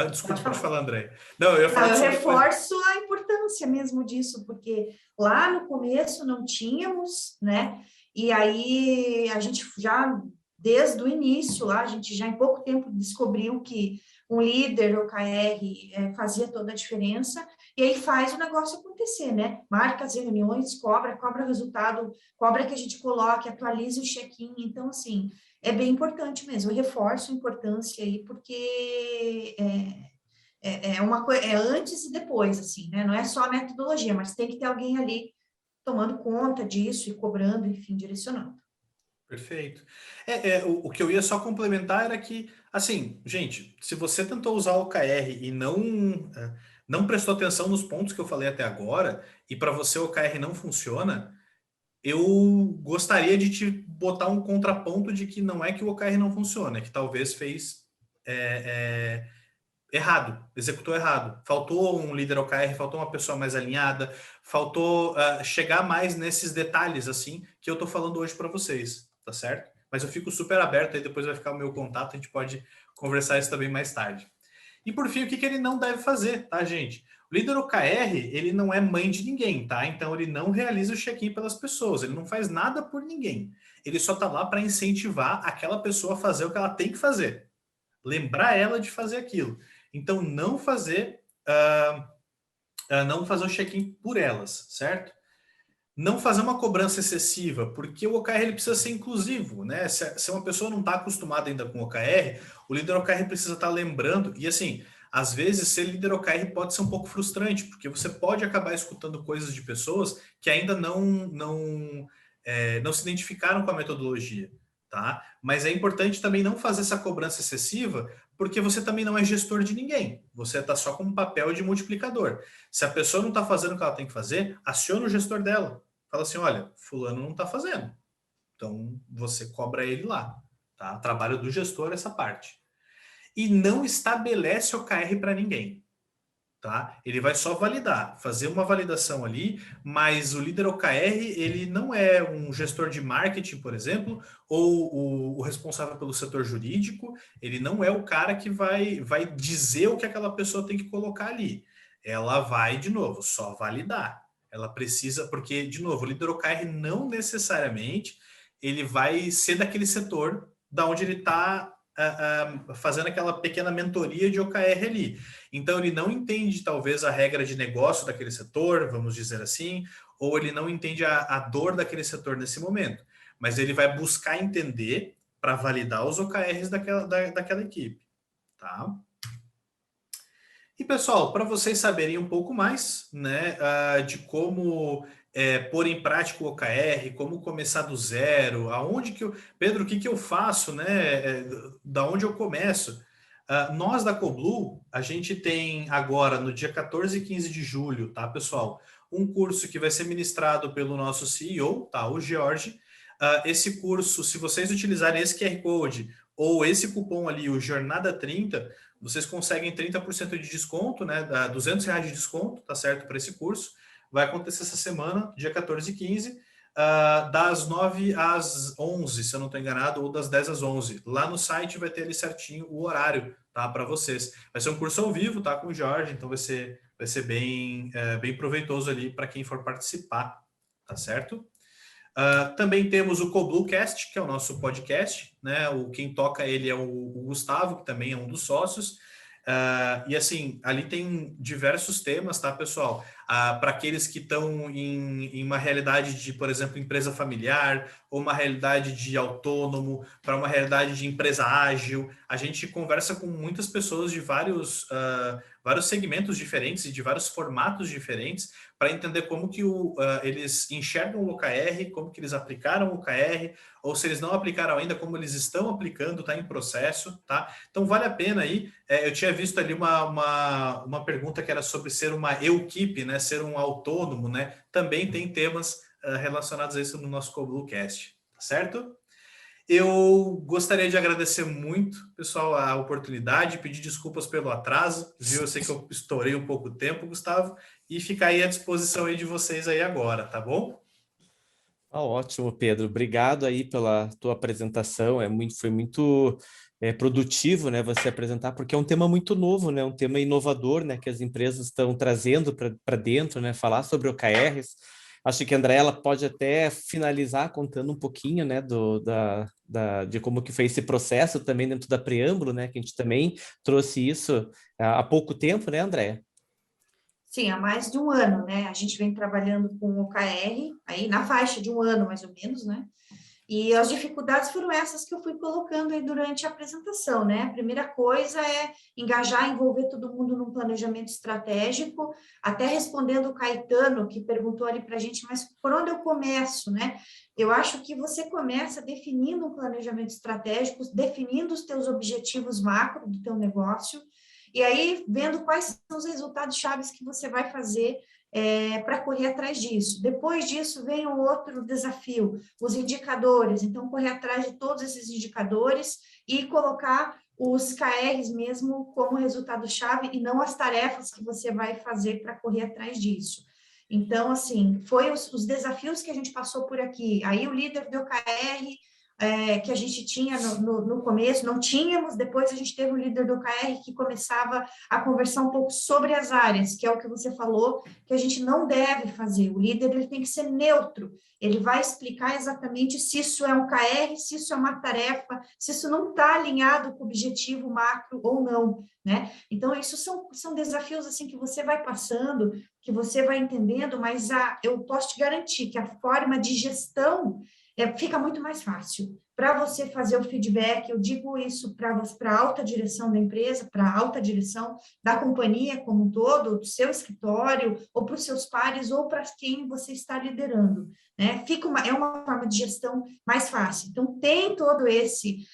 Speaker 2: Desculpa, pode falar, André. Não, eu ia falar
Speaker 3: eu reforço a importância mesmo disso, porque lá no começo não tínhamos, né? E aí a gente já, desde o início lá, a gente já em pouco tempo descobriu que um líder OKR fazia toda a diferença, e aí faz o negócio acontecer, né? Marca as reuniões, cobra o resultado, cobra que a gente coloque, atualize o check-in. Então, assim, é bem importante mesmo. Eu reforço a importância aí, porque uma coisa, é antes e depois, assim, né? Não é só a metodologia, mas tem que ter alguém ali tomando conta disso e cobrando, enfim, direcionando.
Speaker 2: Perfeito. O que eu ia só complementar era que, assim, gente, se você tentou usar o OKR e não prestou atenção nos pontos que eu falei até agora, e para você o OKR não funciona, eu gostaria de te botar um contraponto de que não é que o OKR não funciona, é que talvez fez errado, executou errado. Faltou um líder OKR, faltou uma pessoa mais alinhada, faltou chegar mais nesses detalhes, assim, que eu tô falando hoje para vocês, tá certo? Mas eu fico super aberto, aí depois vai ficar o meu contato, a gente pode conversar isso também mais tarde. E por fim, o que ele não deve fazer, tá, gente? O líder OKR, ele não é mãe de ninguém, tá? Então ele não realiza o check-in pelas pessoas, ele não faz nada por ninguém. Ele só tá lá para incentivar aquela pessoa a fazer o que ela tem que fazer. Lembrar ela de fazer aquilo. Então não fazer o check-in por elas, certo? Não fazer uma cobrança excessiva, porque o OKR ele precisa ser inclusivo, né? Se uma pessoa não está acostumada ainda com o OKR, o líder OKR precisa estar lembrando, e assim, às vezes ser líder OKR pode ser um pouco frustrante, porque você pode acabar escutando coisas de pessoas que ainda não se identificaram com a metodologia, tá? Mas é importante também não fazer essa cobrança excessiva, porque você também não é gestor de ninguém, você está só com um papel de multiplicador. Se a pessoa não está fazendo o que ela tem que fazer, aciona o gestor dela. Fala assim, olha, fulano não está fazendo. Então, você cobra ele lá. Tá? Trabalho do gestor essa parte. E não estabelece OKR para ninguém. Tá? Ele vai só validar, fazer uma validação ali, mas o líder OKR, ele não é um gestor de marketing, por exemplo, ou o responsável pelo setor jurídico, ele não é o cara que vai dizer o que aquela pessoa tem que colocar ali. Ela vai, de novo, só validar. Ela precisa, porque, de novo, o líder OKR não necessariamente ele vai ser daquele setor da onde ele está fazendo aquela pequena mentoria de OKR ali. Então, ele não entende, talvez, a regra de negócio daquele setor, vamos dizer assim, ou ele não entende a dor daquele setor nesse momento. Mas ele vai buscar entender para validar os OKRs daquela equipe. Tá? E, pessoal, para vocês saberem um pouco mais, né, de como pôr em prática o OKR, como começar do zero, aonde que eu... Pedro, o que eu faço, né, da onde eu começo? Nós da Coblu, a gente tem agora, no dia 14 e 15 de julho, tá, pessoal? Um curso que vai ser ministrado pelo nosso CEO, tá, o George. Esse curso, se vocês utilizarem esse QR Code ou esse cupom ali, o Jornada 30, vocês conseguem 30% de desconto, né? R$200 de desconto, tá certo, para esse curso. Vai acontecer essa semana, dia 14 e 15, das 9 às 11, se eu não estou enganado, ou das 10 às 11. Lá no site vai ter ali certinho o horário, tá, para vocês. Vai ser um curso ao vivo, tá, com o Jorge, então vai ser bem proveitoso ali para quem for participar, tá certo? Também temos o CobluCast, que é o nosso podcast, né? Quem toca ele é o Gustavo, que também é um dos sócios. E assim, ali tem diversos temas, tá, pessoal? Para aqueles que estão em uma realidade de, por exemplo, empresa familiar, ou uma realidade de autônomo, para uma realidade de empresa ágil. A gente conversa com muitas pessoas de vários segmentos diferentes e de vários formatos diferentes, para entender como que eles enxergam o OKR, como que eles aplicaram o OKR, ou se eles não aplicaram ainda, como eles estão aplicando, está em processo, tá? Então vale a pena aí. Eu tinha visto ali uma pergunta que era sobre ser uma equipe, né? Ser um autônomo, né? Também tem temas relacionados a isso no nosso CobluCast, tá certo? Eu gostaria de agradecer muito, pessoal, a oportunidade, pedir desculpas pelo atraso, viu? Eu sei que eu estourei um pouco o tempo, Gustavo, e ficar aí à disposição aí de vocês aí agora, tá bom?
Speaker 1: Ótimo, Pedro. Obrigado aí pela tua apresentação. Foi muito produtivo, né, você apresentar, porque é um tema muito novo, né, um tema inovador, né, que as empresas estão trazendo para dentro, né, falar sobre OKRs. Acho que a Andrea, ela pode até finalizar contando um pouquinho, né, de como que foi esse processo também dentro da Preâmbulo, né, que a gente também trouxe isso há pouco tempo, né, Andrea?
Speaker 3: Sim, há mais de um ano, né? A gente vem trabalhando com o OKR, aí na faixa de um ano, mais ou menos, né? E as dificuldades foram essas que eu fui colocando aí durante a apresentação, né? A primeira coisa é engajar, envolver todo mundo num planejamento estratégico, até respondendo o Caetano, que perguntou ali para a gente, mas por onde eu começo, né? Eu acho que você começa definindo um planejamento estratégico, definindo os teus objetivos macro do teu negócio, e aí vendo quais são os resultados chaves que você vai fazer para correr atrás disso. Depois disso, vem um outro desafio, os indicadores. Então, correr atrás de todos esses indicadores e colocar os KRs mesmo como resultado-chave e não as tarefas que você vai fazer para correr atrás disso. Então, assim, foi os desafios que a gente passou por aqui. Aí o líder do OKR, que a gente tinha no começo, não tínhamos, depois a gente teve o líder do OKR que começava a conversar um pouco sobre as áreas, que é o que você falou, que a gente não deve fazer. O líder ele tem que ser neutro, ele vai explicar exatamente se isso é um KR, se isso é uma tarefa, se isso não está alinhado com o objetivo macro ou não, né? Então, isso são desafios assim que você vai passando, que você vai entendendo, mas eu posso te garantir que a forma de gestão fica muito mais fácil. Para você fazer o feedback, eu digo isso para a alta direção da empresa, para a alta direção da companhia como um todo, do seu escritório, ou para os seus pares, ou para quem você está liderando, né? É uma forma de gestão mais fácil. Então, tem todo esses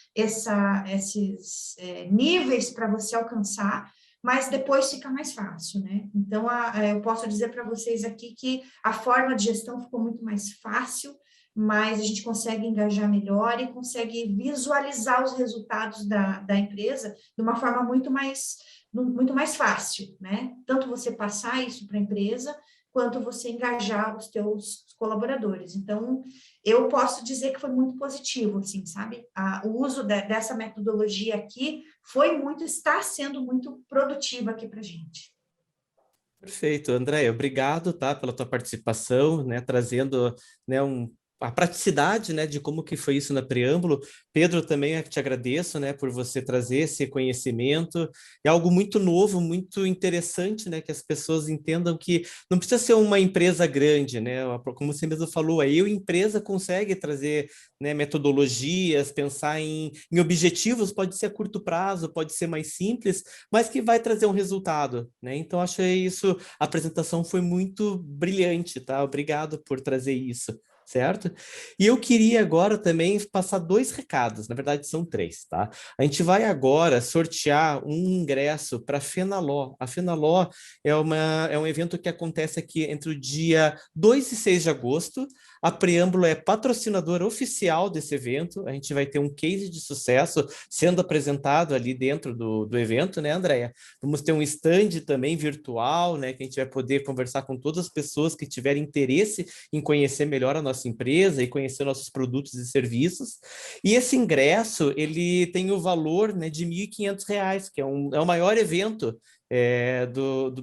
Speaker 3: níveis para você alcançar, mas depois fica mais fácil, né? Então, eu posso dizer para vocês aqui que a forma de gestão ficou muito mais fácil, mas a gente consegue engajar melhor e consegue visualizar os resultados da empresa de uma forma muito mais fácil, né? Tanto você passar isso para a empresa, quanto você engajar os teus colaboradores. Então, eu posso dizer que foi muito positivo, assim, sabe? O uso dessa metodologia aqui está sendo muito produtivo aqui para a gente.
Speaker 1: Perfeito, André, obrigado, tá, pela tua participação, né, trazendo, né, a praticidade, né, de como que foi isso na Preâmbulo. Pedro, também eu te agradeço, né, por você trazer esse conhecimento. É algo muito novo, muito interessante, né, que as pessoas entendam que não precisa ser uma empresa grande, né, como você mesmo falou, aí a empresa consegue trazer, né, metodologias, pensar em objetivos, pode ser a curto prazo, pode ser mais simples, mas que vai trazer um resultado, né? Então, achei isso, a apresentação foi muito brilhante, tá? Obrigado por trazer isso. Certo? E eu queria agora também passar 2 recados, na verdade são 3, tá? A gente vai agora sortear um ingresso para a Fenaló. A Fenaló é um evento que acontece aqui entre o dia 2 e 6 de agosto. A Preâmbulo é patrocinadora oficial desse evento. A gente vai ter um case de sucesso sendo apresentado ali dentro do evento, né, Andréia? Vamos ter um stand também virtual, né, que a gente vai poder conversar com todas as pessoas que tiverem interesse em conhecer melhor a nossa empresa e conhecer nossos produtos e serviços. E esse ingresso, ele tem o valor, né, de R$ 1.500, que é o maior evento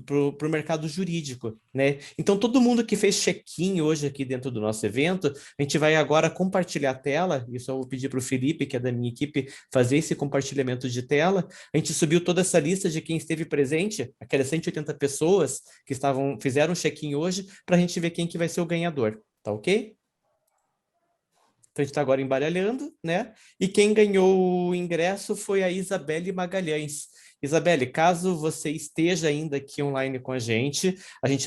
Speaker 1: para o mercado jurídico, né? Então, todo mundo que fez check-in hoje aqui dentro do nosso evento, a gente vai agora compartilhar a tela, isso eu vou pedir para o Felipe, que é da minha equipe, fazer esse compartilhamento de tela. A gente subiu toda essa lista de quem esteve presente, aquelas 180 pessoas que fizeram check-in hoje, para a gente ver quem que vai ser o ganhador, tá ok? Então, a gente está agora embaralhando, né? E quem ganhou o ingresso foi a Isabelle Magalhães. Isabelle, caso você esteja ainda aqui online com a gente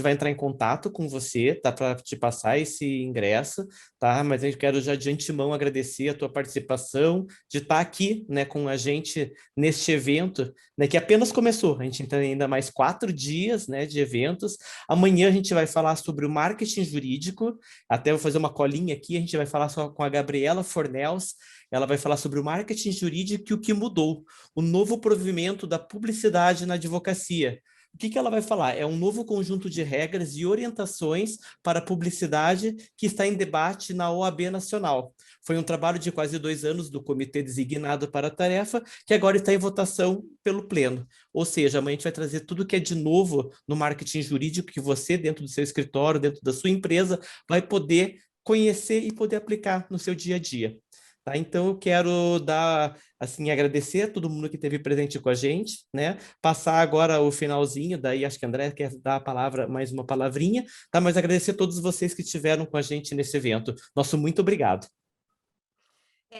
Speaker 1: vai entrar em contato com você, tá? Para te passar esse ingresso, tá? Mas eu quero já de antemão agradecer a tua participação, de estar aqui, né, com a gente neste evento, né, que apenas começou. A gente tem ainda mais 4 dias, né, de eventos. Amanhã a gente vai falar sobre o marketing jurídico, até vou fazer uma colinha aqui, a gente vai falar só com a Gabriela Fornels, ela vai falar sobre o marketing jurídico e o que mudou, o novo provimento da publicidade na advocacia. O que ela vai falar? É um novo conjunto de regras e orientações para a publicidade que está em debate na OAB Nacional. Foi um trabalho de quase 2 anos do comitê designado para a tarefa, que agora está em votação pelo Pleno. Ou seja, amanhã a gente vai trazer tudo que é de novo no marketing jurídico, que você, dentro do seu escritório, dentro da sua empresa, vai poder conhecer e poder aplicar no seu dia a dia. Tá? Então, eu quero agradecer a todo mundo que esteve presente com a gente, né? Passar agora o finalzinho, daí acho que a André quer dar a palavra, mais uma palavrinha, tá? Mas agradecer a todos vocês que estiveram com a gente nesse evento. Nosso muito obrigado.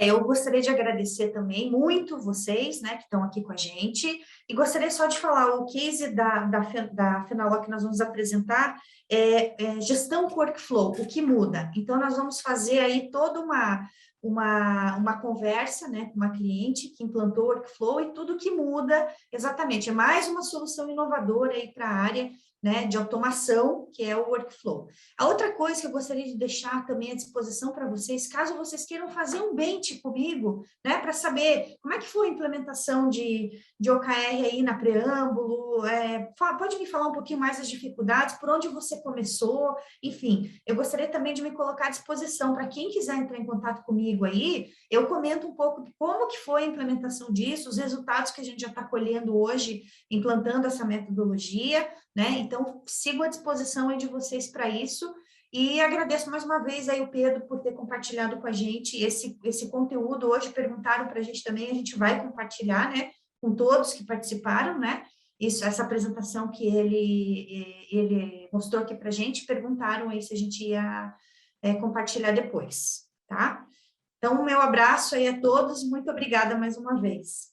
Speaker 3: Eu gostaria de agradecer também muito vocês, né, que estão aqui com a gente, e gostaria só de falar, o case da Fenaló que nós vamos apresentar é gestão workflow, o que muda. Então, nós vamos fazer aí toda uma conversa, né, com uma cliente que implantou o workflow e tudo que muda, exatamente, é mais uma solução inovadora aí para a área, né, de automação, que é o workflow. A outra coisa que eu gostaria de deixar também à disposição para vocês, caso vocês queiram fazer um bench comigo, né, para saber como é que foi a implementação de OKR aí na Preâmbulo, pode me falar um pouquinho mais das dificuldades, por onde você começou, enfim, eu gostaria também de me colocar à disposição para quem quiser entrar em contato comigo comigo aí, eu comento um pouco de como que foi a implementação disso, os resultados que a gente já está colhendo hoje, implantando essa metodologia, né? Então, sigo à disposição aí de vocês para isso. E agradeço mais uma vez aí o Pedro por ter compartilhado com a gente esse conteúdo. Hoje perguntaram para a gente também, a gente vai compartilhar, né, com todos que participaram, né? Essa apresentação que ele mostrou aqui para a gente, perguntaram aí se a gente ia compartilhar depois, tá? Então, meu abraço aí a todos, muito obrigada mais uma vez.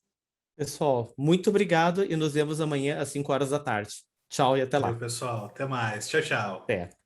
Speaker 1: Pessoal, muito obrigado e nos vemos amanhã às 5 horas da tarde. Tchau e até lá.
Speaker 2: Valeu, pessoal. Até mais. Tchau, tchau.
Speaker 1: Até.